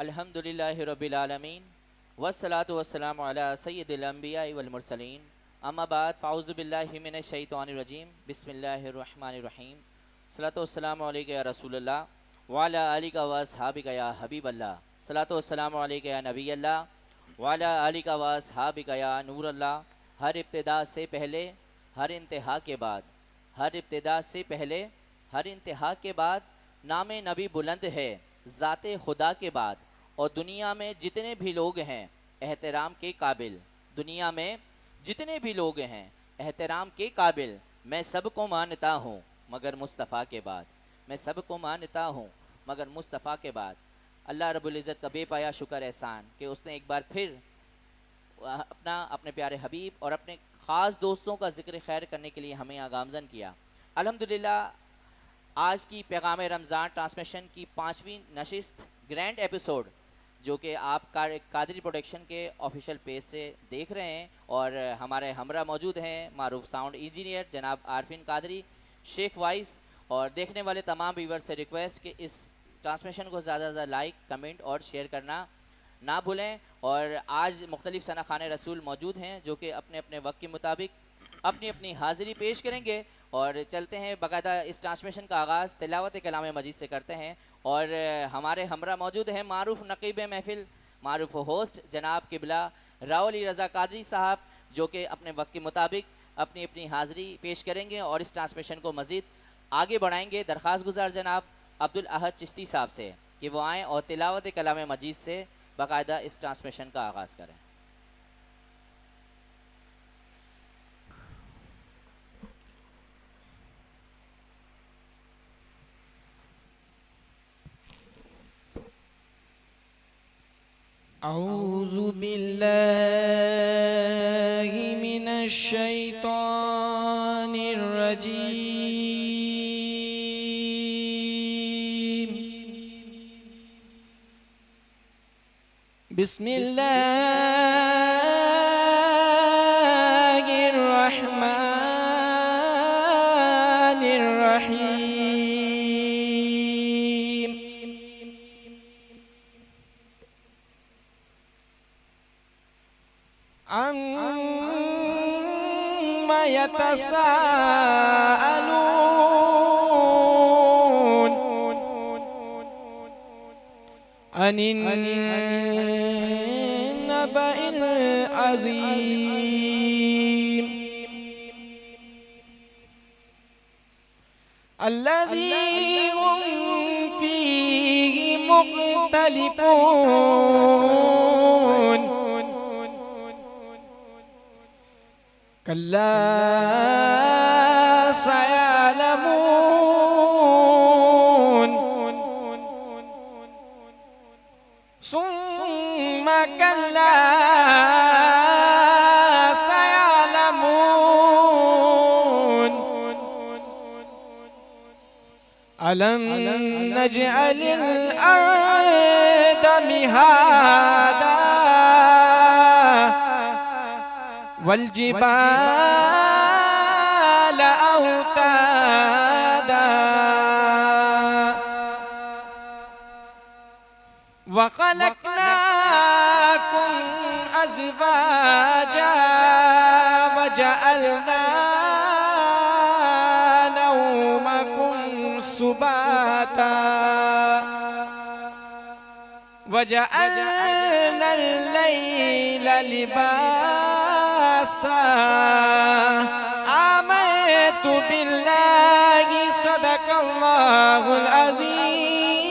الحمدللہ رب العالمین والصلاة والسلام علی سید الانبیاء والمرسلین اما بعد فاعوذ باللہ من الشیطان الرجیم بسم اللہ الرحمن الرحیم صلاۃ والسلام علیک یا رسول اللہ وعلی آلک و اصحابک یا حبیب اللہ صلاۃ والسلام علیک یا نبی اللہ وعلی آلک و اصحابک یا نور اللہ۔ ہر ابتدا سے پہلے ہر انتہا کے بعد، ہر ابتدا سے پہلے ہر انتہا کے بعد نام نبی بلند ہے ذات خدا کے بعد، اور دنیا میں جتنے بھی لوگ ہیں احترام کے قابل، دنیا میں جتنے بھی لوگ ہیں احترام کے قابل، میں سب کو مانتا ہوں مگر مصطفیٰ کے بعد، میں سب کو مانتا ہوں مگر مصطفیٰ کے بعد۔ اللہ رب العزت کا بے پایا شکر احسان کہ اس نے ایک بار پھر اپنے پیارے حبیب اور اپنے خاص دوستوں کا ذکر خیر کرنے کے لیے ہمیں آگامزن کیا۔ الحمدللہ آج کی پیغام رمضان ٹرانسمیشن کی 5ویں نشست گرینڈ ایپیسوڈ جو کہ آپ قادری پروڈکشن کے آفیشیل پیج سے دیکھ رہے ہیں، اور ہمارے ہمراہ موجود ہیں معروف ساؤنڈ انجینئر جناب عارفین قادری، شیخ وائس، اور دیکھنے والے تمام ویور سے ریکویسٹ کہ اس ٹرانسمیشن کو زیادہ سے زیادہ لائک، کمنٹ اور شیئر کرنا نہ بھولیں۔ اور آج مختلف ثنا خان رسول موجود ہیں جو کہ اپنے اپنے وقت کے مطابق اپنی اپنی حاضری پیش کریں گے، اور چلتے ہیں باقاعدہ اس ٹرانسمیشن کا آغاز تلاوت کلام مجید سے کرتے ہیں، اور ہمارے ہمراہ موجود ہیں معروف نقیب محفل، معروف ہوسٹ جناب قبلہ راؤ علی رضا قادری صاحب، جو کہ اپنے وقت کے مطابق اپنی اپنی حاضری پیش کریں گے اور اس ٹرانسمیشن کو مزید آگے بڑھائیں گے۔ درخواست گزار جناب عبدالاحد چشتی صاحب سے کہ وہ آئیں اور تلاوت کلام مجید سے باقاعدہ اس ٹرانسمیشن کا آغاز کریں۔ اعوذ باللہ من الشیطان الرجیم، بسم اللہ الرحمن الرحیم۔ عَمَّ يَتَسَاءَلُونَ عَنِ النَّبَإِ الْعَظِيمِ الَّذِي هُمْ فِيهِ مُخْتَلِفُونَ كَلَّا سَيَعْلَمُونَ ثُمَّ كَلَّا سَيَعْلَمُونَ أَلَمْ نَجْعَلِ الْأَرْضَ مِهَادًا والجبال أوتادا وخلقناكم أزواجا وجعلنا نومكم سباتا وجعلنا الليل لباسا آمنت بالله صدق الله العظيم۔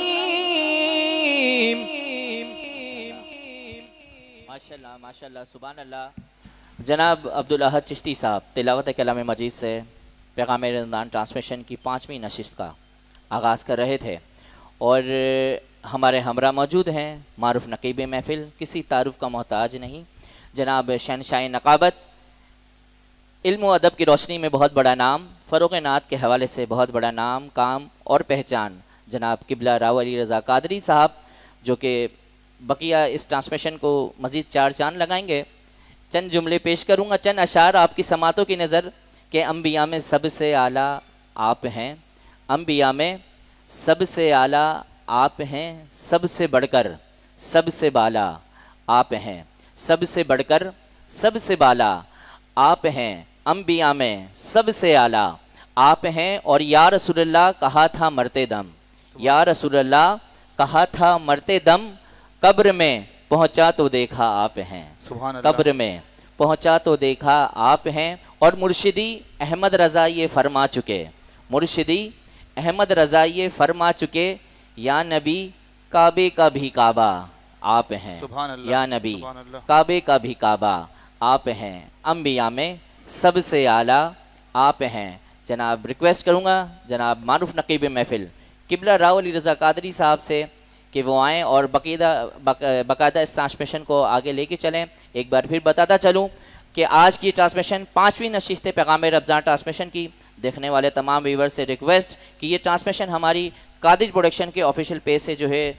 ماشاءاللہ ماشاءاللہ سبحان اللہ۔ جناب عبدالاحد چشتی صاحب تلاوت کلام مجید سے پیغام رمضان ٹرانسمیشن کی 5ویں نشست کا آغاز کر رہے تھے، اور ہمارے ہمراہ موجود ہیں معروف نقیب محفل، کسی تعارف کا محتاج نہیں، جناب شہنشاہ نقابت، علم و ادب کی روشنی میں بہت بڑا نام، فروغ نعت کے حوالے سے بہت بڑا نام، کام اور پہچان، جناب قبلہ راؤ علی رضا قادری صاحب، جو کہ بقیہ اس ٹرانسمیشن کو مزید 4 چاند لگائیں گے۔ چند جملے پیش کروں گا، چند اشعار آپ کی سماعتوں کی نظر کہ انبیاء میں سب سے اعلیٰ آپ ہیں، انبیاء میں سب سے اعلیٰ آپ ہیں، سب سے بڑھ کر سب سے بالا آپ ہیں، سب سے بڑھ کر سب سے بالا آپ ہیں، انبیاء میں سب سے اعلیٰ آپ ہیں، اور یا رسول اللہ کہا تھا مرتے دم، یا رسول اللہ کہا تھا مرتے دم، قبر میں پہنچا تو دیکھا آپ ہیں، سبحان اللہ. قبر میں پہنچا تو دیکھا آپ ہیں. اور مرشدی احمد رضا یہ فرما چکے، مرشدی احمد رضا یہ فرما چکے، یا نبی کعبے کا بھی کعبہ آپ ہیں، سبحان اللہ. یا نبی سبحان اللہ. کعبے کا بھی کعبہ آپ ہیں، انبیاء میں سب سے اعلیٰ آپ ہیں. جناب ریکویسٹ کروں گا جناب معروف نقیب محفل قبلہ راؤ علی رضا قادری صاحب سے کہ وہ آئیں اور باقاعدہ اس ٹرانسمیشن کو آگے لے کے چلیں. ایک بار پھر بتاتا چلوں کہ آج کی ٹرانسمیشن 5ویں نشست پیغام رمضان ٹرانسمیشن کی دیکھنے والے تمام ویور سے ریکویسٹ کہ یہ ٹرانسمیشن ہماری قادری پروڈکشن کے آفیشیل پیج سے جو ہے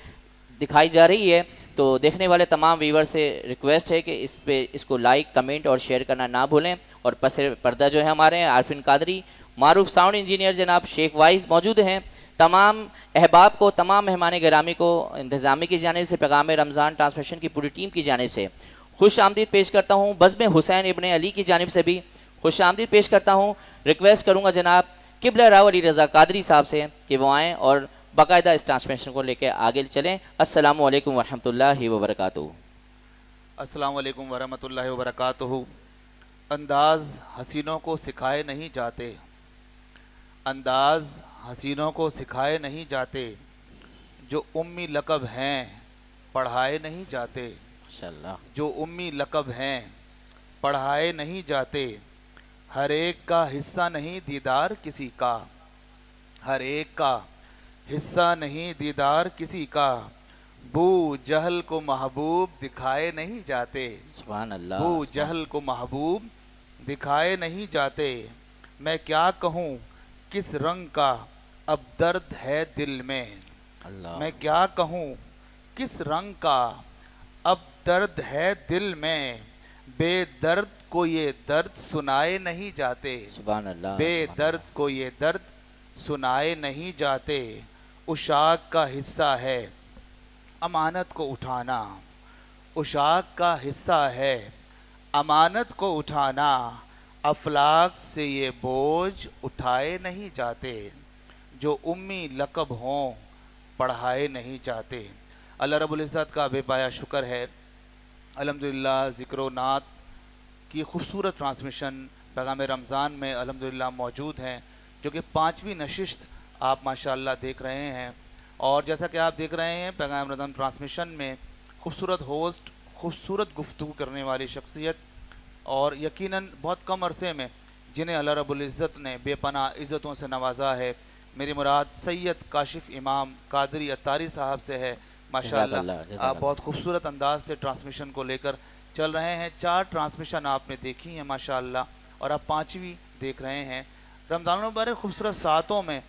دکھائی جا رہی ہے، تو دیکھنے والے تمام ویور سے ریکویسٹ ہے کہ اس کو لائک کمنٹ اور شیئر کرنا نہ بھولیں. اور پس پردہ جو ہے ہمارے عارفین قادری معروف ساؤنڈ انجینئر جناب شیخ وائز موجود ہیں. تمام احباب کو، تمام مہمان گرامی کو انتظامیہ کی جانب سے پیغام رمضان ٹرانسمیشن کی پوری ٹیم کی جانب سے خوش آمدید پیش کرتا ہوں. بزم حسین ابن علی کی جانب سے بھی خوش آمدید پیش کرتا ہوں. ریکویسٹ کروں گا جناب قبلہ راؤ علی رضا قادری صاحب سے کہ وہ آئیں اور باقاعدہ اس ٹرانسمیشن کو لے کے آگے چلیں. السلام علیکم ورحمۃ اللہ وبرکاتہ. السلام علیکم ورحمۃ اللہ وبرکاتہ. انداز حسینوں کو سکھائے نہیں جاتے، انداز حسینوں کو سکھائے نہیں جاتے، جو امی لقب ہیں پڑھائے نہیں جاتے، ماشاءاللہ. جو امی لقب ہیں پڑھائے نہیں جاتے. ہر ایک کا حصہ نہیں دیدار کسی کا، ہر ایک کا حصہ نہیں دیدار کسی کا. بو جہل کو محبوب دکھائے نہیں جاتے، سبحان اللہ. بو جہل کو محبوب دکھائے نہیں جاتے. میں کیا کہوں کس رنگ کا اب درد ہے دل میں، اللہ. میں کیا کہوں کس رنگ کا اب درد ہے دل میں. بے درد کو یہ درد سنائے نہیں جاتے، سبحان اللہ. بے سبحان درد کو یہ درد سنائے نہیں جاتے. اشاق کا حصہ ہے امانت کو اٹھانا، اشاق کا حصہ ہے امانت کو اٹھانا. افلاک سے یہ بوجھ اٹھائے نہیں جاتے، جو امی لقب ہوں پڑھائے نہیں جاتے. اللہ رب العزت کا بے پایا شکر ہے، الحمدللہ ذکر و نعت کی خوبصورت ٹرانسمیشن پیغام رمضان میں الحمدللہ موجود ہیں، جو کہ 5ویں نشست آپ ماشاءاللہ دیکھ رہے ہیں. اور جیسا کہ آپ دیکھ رہے ہیں پیغام رمضان ٹرانسمیشن میں خوبصورت ہوسٹ، خوبصورت گفتگو کرنے والی شخصیت، اور یقیناً بہت کم عرصے میں جنہیں اللہ رب العزت نے بے پناہ عزتوں سے نوازا ہے. میری مراد سید کاشف امام قادری اتاری صاحب سے ہے. ماشاءاللہ آپ بہت خوبصورت انداز سے ٹرانسمیشن کو لے کر چل رہے ہیں. 4 ٹرانسمیشن آپ نے دیکھی ہیں ماشاءاللہ، اور آپ 5ویں دیکھ رہے ہیں. رمضان المبارک خوبصورت ساعتوں میں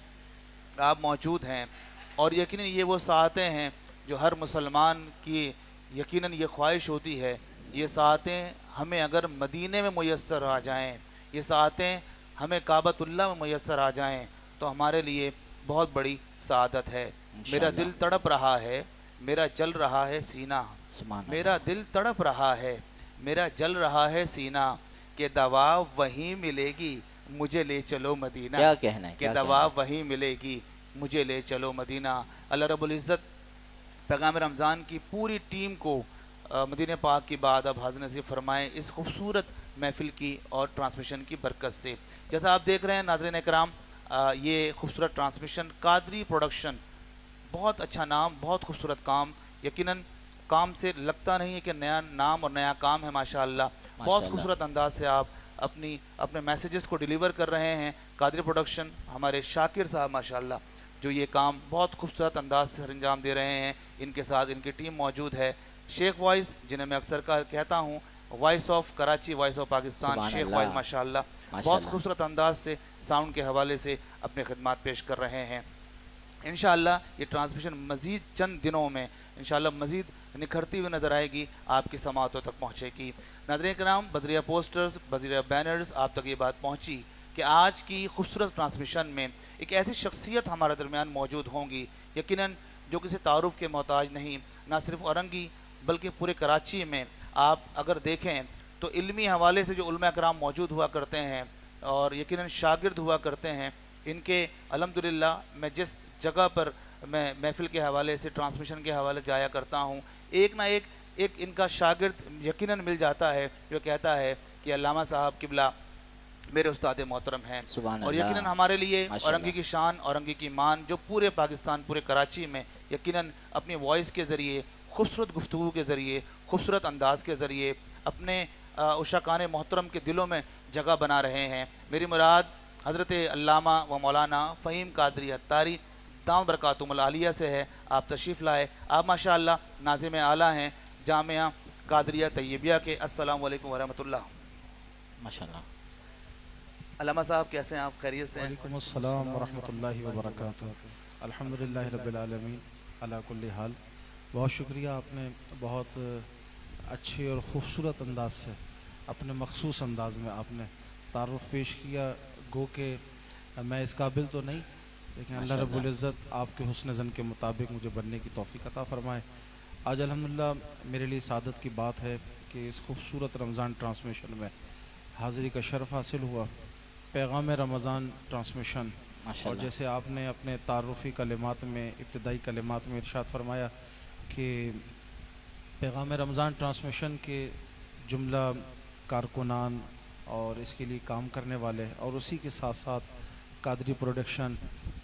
آپ موجود ہیں، اور یقیناً یہ وہ ساعتیں ہیں جو ہر مسلمان کی یقیناً یہ خواہش ہوتی ہے. یہ ساعتیں ہمیں اگر مدینے میں میسر آ جائیں، یہ ساعتیں ہمیں کعبۃ اللہ میں میسر آ جائیں تو ہمارے لیے بہت بڑی سعادت ہے. میرا دل تڑپ رہا ہے، میرا جل رہا ہے سینہ، میرا دل تڑپ رہا ہے، میرا جل رہا ہے سینہ، کہ دوا وہیں ملے گی مجھے لے چلو مدینہ. کیا کہنا ہے، کہ دوا وہیں ملے گی مجھے لے چلو مدینہ. اللہ رب العزت پیغام رمضان کی پوری ٹیم کو مدینہ پاک کی بات اب حاضر نصیب فرمائیں اس خوبصورت محفل کی اور ٹرانسمیشن کی برکت سے. جیسا آپ دیکھ رہے ہیں ناظرین اکرام، یہ خوبصورت ٹرانسمیشن قادری پروڈکشن، بہت اچھا نام، بہت خوبصورت کام. یقیناً کام سے لگتا نہیں ہے کہ نیا نام اور نیا کام ہے. ماشاءاللہ بہت خوبصورت انداز سے آپ اپنے میسیجز کو ڈیلیور کر رہے ہیں. قادری پروڈکشن ہمارے شاکر صاحب ماشاءاللہ جو یہ کام بہت خوبصورت انداز سے سر انجام دے رہے ہیں، ان کے ساتھ ان کی ٹیم موجود ہے. شیخ وائز جنہیں میں اکثر کہتا ہوں voice of Karachi, voice of Pakistan, شیخ وائز ماشاءاللہ بہت خوبصورت انداز سے ساؤنڈ کے حوالے سے اپنے خدمات پیش کر رہے ہیں. انشاءاللہ یہ ٹرانسمیشن مزید چند دنوں میں انشاءاللہ مزید نکھرتی ہوئی نظر آئے گی، آپ کی سماعتوں تک پہنچے گی. ناظرین کرام، بذریعہ پوسٹرز، بذریعہ بینرز آپ تک یہ بات پہنچی کہ آج کی خوبصورت ٹرانسمیشن میں ایک ایسی شخصیت ہمارے درمیان موجود ہوں گی. یقیناً جو کسی تعارف کے محتاج نہیں، نہ صرف اورنگی بلکہ پورے کراچی میں آپ اگر دیکھیں تو علمی حوالے سے جو علماء کرام موجود ہوا کرتے ہیں اور یقیناً شاگرد ہوا کرتے ہیں، ان کے الحمدللہ میں جس جگہ پر میں محفل کے حوالے سے ٹرانسمیشن کے حوالے جایا کرتا ہوں، ایک نہ ایک ان کا شاگرد یقیناً مل جاتا ہے جو کہتا ہے کہ علامہ صاحب قبلہ میرے استاد محترم ہیں۔ سبحان اور اللہ، یقیناً ہمارے لیے ماشاء اورنگی اللہ۔ کی شان، اورنگی کی مان جو پورے پاکستان، پورے کراچی میں یقیناً اپنی وائس کے ذریعے، خوبصورت گفتگو کے ذریعے، خوبصورت انداز کے ذریعے اپنے عشاقان محترم کے دلوں میں جگہ بنا رہے ہیں۔ میری مراد حضرت علامہ و مولانا فہیم قادری اتاری دام برکاتہم العالیہ سے ہے۔ آپ تشریف لائے، آپ ماشاءاللہ ناظم اعلیٰ ہیں جامعہ قادریہ طیبیہ کے۔ السلام علیکم ورحمۃ اللہ۔ ماشاءاللہ۔ علامہ صاحب کیسے ہیں آپ؟ خیریت سے ہیں؟ وعلیکم السلام ورحمۃ اللہ وبرکاتہ۔ الحمدللہ رب العالمین علی کل حال۔ بہت شکریہ، آپ نے بہت اچھے اور خوبصورت انداز سے اپنے مخصوص انداز میں آپ نے تعارف پیش کیا۔ گو کہ میں اس قابل تو نہیں، لیکن اللہ رب العزت آپ کے حسن ظن کے مطابق مجھے بننے کی توفیق عطا فرمائے۔ آج الحمدللہ میرے لیے سعادت کی بات ہے کہ اس خوبصورت رمضان ٹرانسمیشن میں حاضری کا شرف حاصل ہوا۔ پیغام رمضان ٹرانسمیشن، اور ماشاءاللہ۔ جیسے آپ نے اپنے تعارفی کلمات میں، ابتدائی کلمات میں ارشاد فرمایا کہ پیغام رمضان ٹرانسمیشن کے جملہ کارکنان اور اس کے لیے کام کرنے والے، اور اسی کے ساتھ ساتھ قادری پروڈکشن،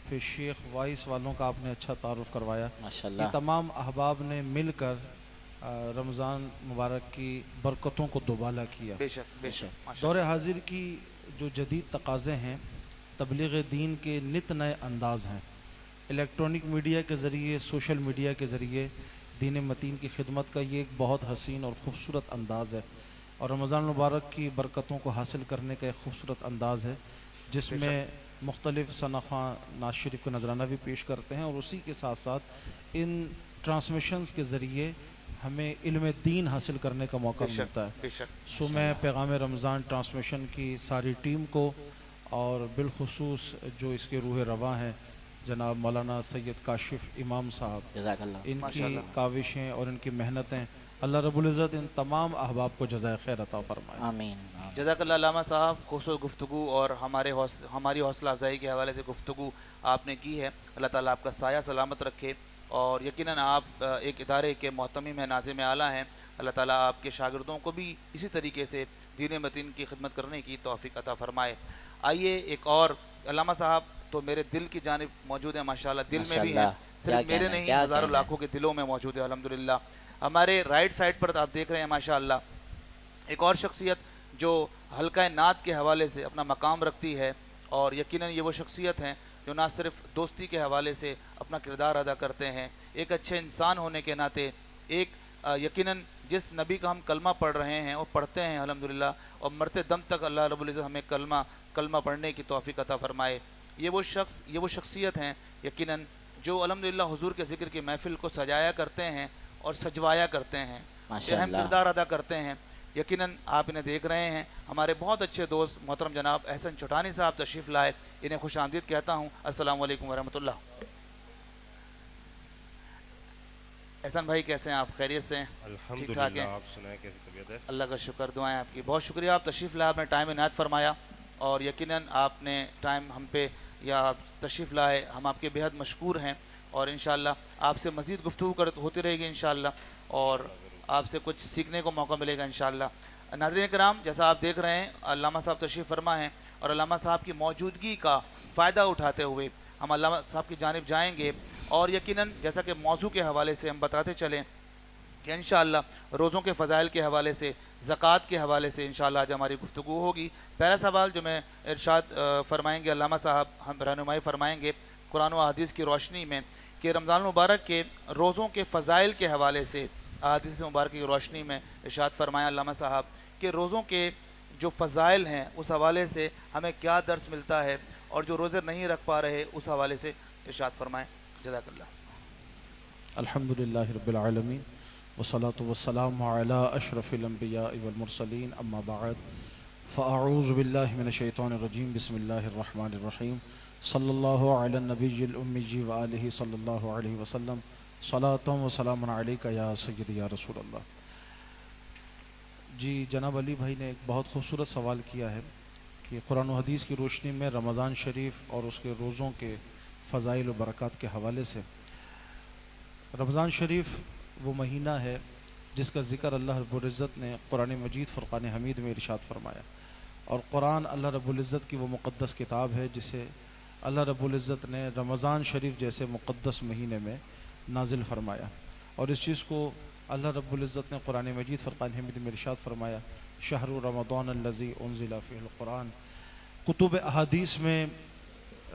پھر شیخ وائس والوں کا آپ نے اچھا تعارف کروایا۔ ماشاءاللہ۔ یہ تمام احباب نے مل کر رمضان مبارک کی برکتوں کو دوبالا کیا۔ بے شک بے شک ماشاء دور حاضر کی جو جدید تقاضے ہیں، تبلیغ دین کے نت نئے انداز ہیں۔ الیکٹرانک میڈیا کے ذریعے، سوشل میڈیا کے ذریعے دین متین کی خدمت کا یہ ایک بہت حسین اور خوبصورت انداز ہے، اور رمضان مبارک کی برکتوں کو حاصل کرنے کا ایک خوبصورت انداز ہے، جس میں مختلف ثناء ناز شریف کا نذرانہ بھی پیش کرتے ہیں، اور اسی کے ساتھ ساتھ ان ٹرانسمیشنز کے ذریعے ہمیں علم دین حاصل کرنے کا موقع بے شک ملتا ہے۔ بے شک سو میں پیغام رمضان ٹرانسمیشن کی ساری ٹیم کو، اور بالخصوص جو اس کے روح رواں ہیں جناب مولانا سید کاشف امام صاحب، جزاک اللہ۔ ان کی ماشاءاللہ۔ کاوشیں اور ان کی محنتیں، اللہ رب العزت ان تمام احباب کو جزائے خیر عطا فرمائے۔ آمین آمین۔ جزاک اللہ علامہ صاحب، خوبصورت گفتگو اور ہماری حوصلہ افزائی کے حوالے سے گفتگو آپ نے کی ہے۔ اللہ تعالیٰ آپ کا سایہ سلامت رکھے، اور یقیناً آپ ایک ادارے کے محتمم ہیں، ناظم اعلیٰ ہیں۔ اللہ تعالیٰ آپ کے شاگردوں کو بھی اسی طریقے سے دین متین کی خدمت کرنے کی توفیق عطا فرمائے۔ آئیے ایک اور، علامہ صاحب تو میرے دل کی جانب موجود ہیں ماشاءاللہ، دل میں بھی ہیں، ماشاءاللہ، صرف کیا میرے کہنا ہے، نہیں کیا ہزاروں کہنا ہے۔ لاکھوں کے دلوں میں موجود ہے الحمدللہ۔ ہمارے رائٹ سائڈ پر آپ دیکھ رہے ہیں ماشاءاللہ ایک اور شخصیت جو حلقہ نعت کے حوالے سے اپنا مقام رکھتی ہے، اور یقیناً یہ وہ شخصیت ہیں جو نہ صرف دوستی کے حوالے سے اپنا کردار ادا کرتے ہیں، ایک اچھے انسان ہونے کے ناطے، ایک یقیناً جس نبی کا ہم کلمہ پڑھ رہے ہیں اور پڑھتے ہیں الحمدللہ، اور مرتے دم تک اللہ رب العزت ہمیں کلمہ پڑھنے کی توفیق عطا فرمائے۔ یہ وہ شخصیت ہیں یقیناً جو الحمدللہ حضور کے ذکر کی محفل کو سجایا کرتے ہیں اور سجوایا کرتے ہیں، اہم ماشاءاللہ۔ کردار ادا کرتے ہیں۔ یقیناً آپ انہیں دیکھ رہے ہیں، ہمارے بہت اچھے دوست محترم جناب احسن چوٹانی صاحب تشریف لائے، انہیں خوش آمدید کہتا ہوں۔ السلام علیکم ورحمۃ اللہ۔ احسن بھائی کیسے ہیں آپ؟ خیریت سے ہیں؟ ٹھیک ٹھاک الحمدللہ، ہیں؟ آپ سنائیں کیسی طبیعت ہے؟ اللہ کا شکر، دعائیں آپ کی۔ بہت شکریہ، آپ تشریف لائے، آپ نے ٹائم عنایت فرمایا، اور یقیناً آپ نے ٹائم ہم پہ یا آپ تشریف لائے، ہم آپ کے بےحد مشکور ہیں، اور انشاءاللہ آپ سے مزید گفتگو ہوتی رہے گی انشاءاللہ، اور آپ سے کچھ سیکھنے کو موقع ملے گا انشاءاللہ۔ ناظرین کرام، جیسا آپ دیکھ رہے ہیں علامہ صاحب تشریف فرما ہیں، اور علامہ صاحب کی موجودگی کا فائدہ اٹھاتے ہوئے ہم علامہ صاحب کی جانب جائیں گے، اور یقیناً جیسا کہ موضوع کے حوالے سے ہم بتاتے چلیں کہ انشاءاللہ روزوں کے فضائل کے حوالے سے، زکوٰۃ کے حوالے سے انشاءاللہ آج ہماری گفتگو ہوگی۔ پہلا سوال جو میں ارشاد فرمائیں گے، علامہ صاحب ہم رہنمائی فرمائیں گے قرآن و حدیث کی روشنی میں، کہ رمضان مبارک کے روزوں کے فضائل کے حوالے سے احادیث مبارک کی روشنی میں ارشاد فرمائیں علامہ صاحب کہ روزوں کے جو فضائل ہیں اس حوالے سے ہمیں کیا درس ملتا ہے، اور جو روزے نہیں رکھ پا رہے اس حوالے سے ارشاد فرمائیں۔ جزاک اللہ۔ الحمدللہ رب العالمین، والصلاة والسلام علی اشرف الانبیاء والمرسلین، اما بعد، فاعوذ باللہ من الشیطان الرجیم، بسم اللہ الرحمن الرحیم، صلی اللہ علی النبی الامی و آلہ صلی اللہ علیہ وسلم صلاۃ و سلام علیکہ یا سیدی یا رسول اللہ۔ جی جناب علی بھائی نے ایک بہت خوبصورت سوال کیا ہے کہ قرآن و حدیث کی روشنی میں رمضان شریف اور اس کے روزوں کے فضائل و برکات کے حوالے سے، رمضان شریف وہ مہینہ ہے جس کا ذکر اللہ رب العزت نے قرآن مجید فرقان حمید میں ارشاد فرمایا، اور قرآن اللہ رب العزت کی وہ مقدس کتاب ہے جسے اللہ رب العزت نے رمضان شریف جیسے مقدس مہینے میں نازل فرمایا، اور اس چیز کو اللہ رب العزت نے قرآن مجید فرقان حمید میں ارشاد فرمایا، شہر رمضان الذی انزل فیہ القرآن۔ کتب احادیث میں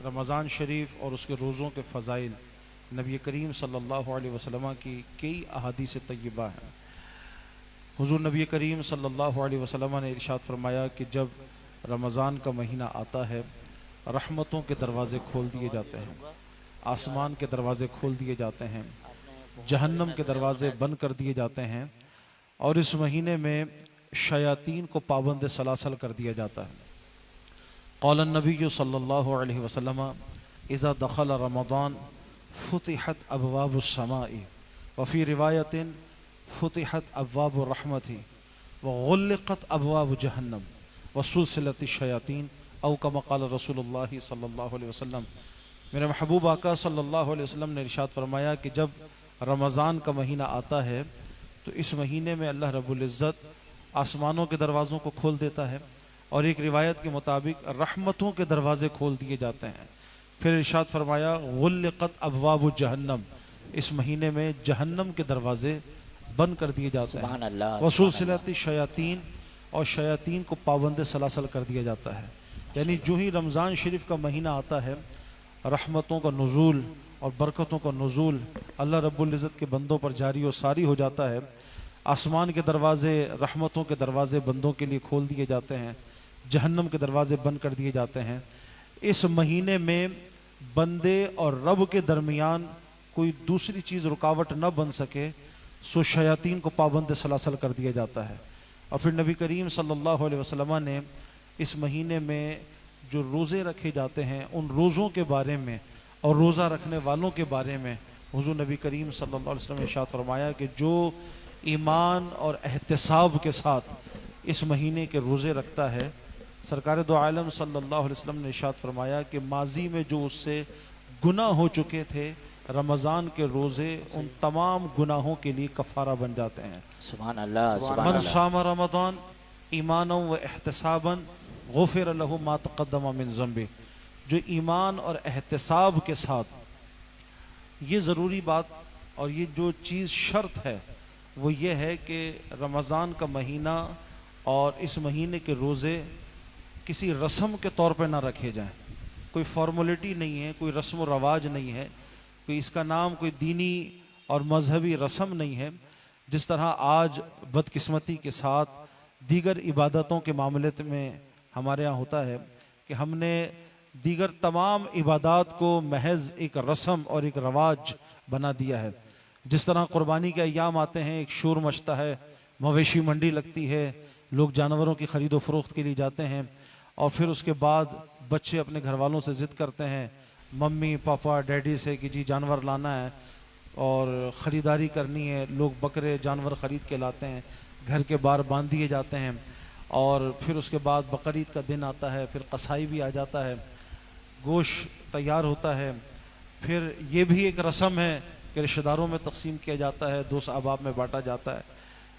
رمضان شریف اور اس کے روزوں کے فضائل نبی کریم صلی اللہ علیہ وسلم کی کئی احادیث طیبہ ہیں۔ حضور نبی کریم صلی اللہ علیہ وسلم نے ارشاد فرمایا کہ جب رمضان کا مہینہ آتا ہے، رحمتوں کے دروازے کھول دیے جاتے ہیں، آسمان کے دروازے کھول دیے جاتے ہیں، جہنم کے دروازے بند کر دیے جاتے ہیں، اور اس مہینے میں شیاطین کو پابند سلاسل کر دیا جاتا ہے۔ قال النبی صلی اللہ علیہ وسلم اذا دخل رمضان فتحت ابواب السماء وفی روایت فتحت ابواب الرحمت وغلقت ابواب جہنم وسلسلت الشیاطین او کما قال رسول اللہ صلی اللہ علیہ وسلم۔ میرے محبوب آقا صلی اللہ علیہ وسلم نے ارشاد فرمایا کہ جب رمضان کا مہینہ آتا ہے تو اس مہینے میں اللہ رب العزت آسمانوں کے دروازوں کو کھول دیتا ہے، اور ایک روایت کے مطابق رحمتوں کے دروازے کھول دیے جاتے ہیں۔ پھر ارشاد فرمایا غلقت ابواب جہنم، اس مہینے میں جہنم کے دروازے بند کر دیے جاتے سبحان ہیں، اللہ، وسلسلت شیاطین، اور شیاطین کو پابند سلاسل کر دیا جاتا ہے۔ یعنی جو ہی رمضان شریف کا مہینہ آتا ہے، رحمتوں کا نزول اور برکتوں کا نزول اللہ رب العزت کے بندوں پر جاری و ساری ہو جاتا ہے، آسمان کے دروازے، رحمتوں کے دروازے بندوں کے لیے کھول دیے جاتے ہیں، جہنم کے دروازے بند کر دیے جاتے ہیں۔ اس مہینے میں بندے اور رب کے درمیان کوئی دوسری چیز رکاوٹ نہ بن سکے، سو شیاطین کو پابند سلاسل کر دیا جاتا ہے۔ اور پھر نبی کریم صلی اللہ علیہ وسلم نے اس مہینے میں جو روزے رکھے جاتے ہیں ان روزوں کے بارے میں اور روزہ رکھنے والوں کے بارے میں حضور نبی کریم صلی اللہ علیہ وسلم نے ارشاد فرمایا کہ جو ایمان اور احتساب کے ساتھ اس مہینے کے روزے رکھتا ہے، سرکار دو عالم صلی اللہ علیہ وسلم نے ارشاد فرمایا کہ ماضی میں جو اس سے گناہ ہو چکے تھے، رمضان کے روزے ان تمام گناہوں کے لیے کفارہ بن جاتے ہیں۔ سبحان اللہ، سبحان من اللہ۔ صام رمضان ایمانا و احتسابا غفر له ما تقدم من ذنبه، جو ایمان اور احتساب کے ساتھ، یہ ضروری بات اور یہ جو چیز شرط ہے وہ یہ ہے کہ رمضان کا مہینہ اور اس مہینے کے روزے کسی رسم کے طور پہ نہ رکھے جائیں، کوئی فارمولیٹی نہیں ہے، کوئی رسم و رواج نہیں ہے، کوئی اس کا نام کوئی دینی اور مذہبی رسم نہیں ہے، جس طرح آج بدقسمتی کے ساتھ دیگر عبادتوں کے معاملے میں ہمارے ہاں ہوتا ہے کہ ہم نے دیگر تمام عبادات کو محض ایک رسم اور ایک رواج بنا دیا ہے۔ جس طرح قربانی کے ایام آتے ہیں، ایک شور مچتا ہے، مویشی منڈی لگتی ہے، لوگ جانوروں کی خرید و فروخت کے لیے جاتے ہیں، اور پھر اس کے بعد بچے اپنے گھر والوں سے ضد کرتے ہیں، ممی پاپا ڈیڈی سے کہ جی جانور لانا ہے اور خریداری کرنی ہے، لوگ بکرے جانور خرید کے لاتے ہیں، گھر کے باہر باندھ دیے جاتے ہیں، اور پھر اس کے بعد بقرعید کا دن آتا ہے، پھر قصائی بھی آ جاتا ہے، گوشت تیار ہوتا ہے، پھر یہ بھی ایک رسم ہے کہ رشتہ داروں میں تقسیم کیا جاتا ہے، دوست احباب میں بانٹا جاتا ہے،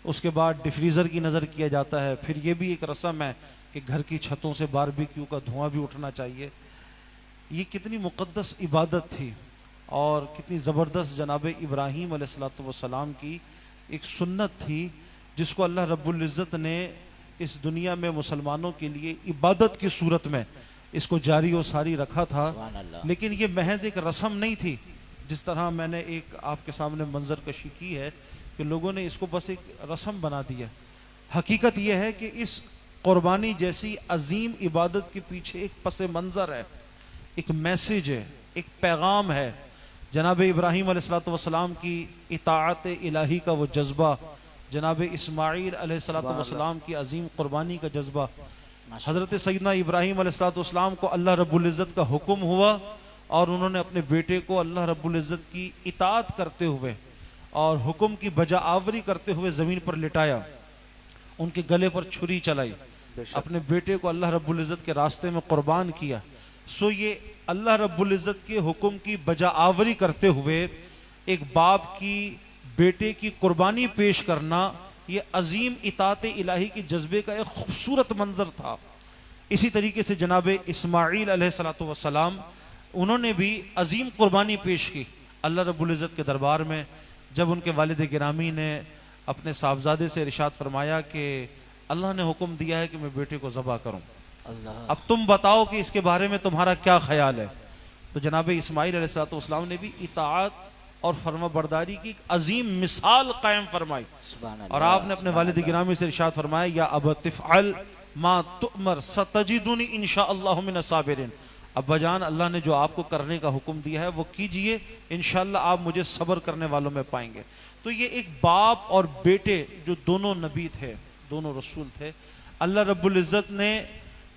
اس کے بعد ڈیفریزر کی نظر کیا جاتا ہے، پھر یہ بھی ایک رسم ہے کہ گھر کی چھتوں سے باربیکیو کا دھواں بھی اٹھنا چاہیے۔ یہ کتنی مقدس عبادت تھی اور کتنی زبردست جناب ابراہیم علیہ السلام کی ایک سنت تھی، جس کو اللہ رب العزت نے اس دنیا میں مسلمانوں کے لیے عبادت کی صورت میں اس کو جاری و ساری رکھا تھا، سبحان اللہ۔ لیکن یہ محض ایک رسم نہیں تھی جس طرح میں نے ایک آپ کے سامنے منظر کشی کی ہے کہ لوگوں نے اس کو بس ایک رسم بنا دیا۔ حقیقت یہ ہے کہ اس قربانی جیسی عظیم عبادت کے پیچھے ایک پس منظر ہے، ایک میسیج ہے، ایک پیغام ہے۔ جناب ابراہیم علیہ السلام کی اطاعت الہی کا وہ جذبہ، جناب اسماعیل علیہ السلام کی عظیم قربانی کا جذبہ، حضرت سیدنا ابراہیم علیہ السلام کو اللہ رب العزت کا حکم ہوا اور انہوں نے اپنے بیٹے کو اللہ رب العزت کی اطاعت کرتے ہوئے اور حکم کی بجا آوری کرتے ہوئے زمین پر لٹایا، ان کے گلے پر چھری چلائی، اپنے بیٹے کو اللہ رب العزت کے راستے میں قربان کیا۔ سو یہ اللہ رب العزت کے حکم کی بجا آوری کرتے ہوئے ایک باپ کی بیٹے کی قربانی پیش کرنا، یہ عظیم اطاعت الہی کی جذبے کا ایک خوبصورت منظر تھا۔ اسی طریقے سے جناب اسماعیل علیہ السلام انہوں نے بھی عظیم قربانی پیش کی اللہ رب العزت کے دربار میں، جب ان کے والد گرامی نے اپنے صاحبزادے سے ارشاد فرمایا کہ اللہ نے حکم دیا ہے کہ میں بیٹے کو ذبح کروں، اب تم بتاؤ کہ اس کے بارے میں تمہارا کیا خیال ہے؟ تو جناب اسماعیل علیہ السلام نے بھی اطاعت اور فرما برداری کی ایک عظیم مثال قائم فرمائی، اور آپ نے اپنے والد گرامی سے ارشاد فرمایا یا ابت افعل ما تؤمر ستجدنی انشاءاللہ من الصابرین، ابا جان اللہ نے جو آپ کو کرنے کا حکم دیا ہے وہ کیجئے، انشاءاللہ آپ مجھے صبر کرنے والوں میں پائیں گے۔ تو یہ ایک باپ اور بیٹے جو دونوں نبی تھے، دونوں رسول تھے، اللہ رب العزت نے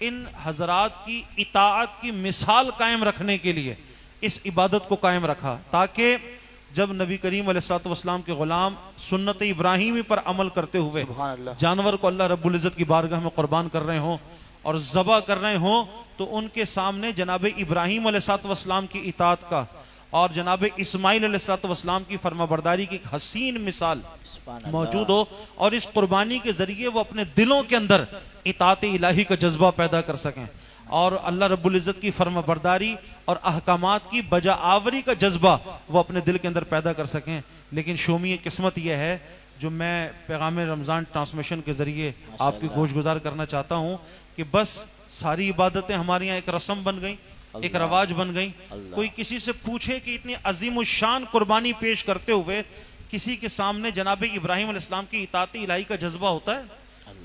ان حضرات کی اطاعت کی مثال قائم رکھنے کے لیے اس عبادت کو قائم رکھا، تاکہ جب نبی کریم علیہ السلام کے غلام سنت ابراہیمی پر عمل کرتے ہوئے سبحان اللہ، جانور کو اللہ رب العزت کی بارگاہ میں قربان کر رہے ہوں اور ذبح کر رہے ہوں، تو ان کے سامنے جناب ابراہیم علیہ السلام کی اطاعت کا اور جناب اسماعیل علیہ السلام کی فرما برداری کی ایک حسین مثال موجود ہو، اور اس قربانی کے ذریعے وہ اپنے دلوں کے اندر اطاعت الہی کا جذبہ پیدا کر سکیں اور اللہ رب العزت کی فرما برداری اور احکامات کی بجا آوری کا جذبہ وہ اپنے دل کے اندر پیدا کر سکیں۔ لیکن شومی قسمت یہ ہے جو میں پیغام رمضان ٹرانسمیشن کے ذریعے آپ کی گوش گزار کرنا چاہتا ہوں کہ بس ساری عبادتیں ہمارے یہاں ایک رسم بن گئیں، ایک رواج بن گئیں۔ کوئی کسی سے پوچھے کہ اتنی عظیم الشان قربانی پیش کرتے ہوئے کسی کے سامنے جناب ابراہیم علیہ السلام کی اطاعت الہی کا جذبہ ہوتا ہے،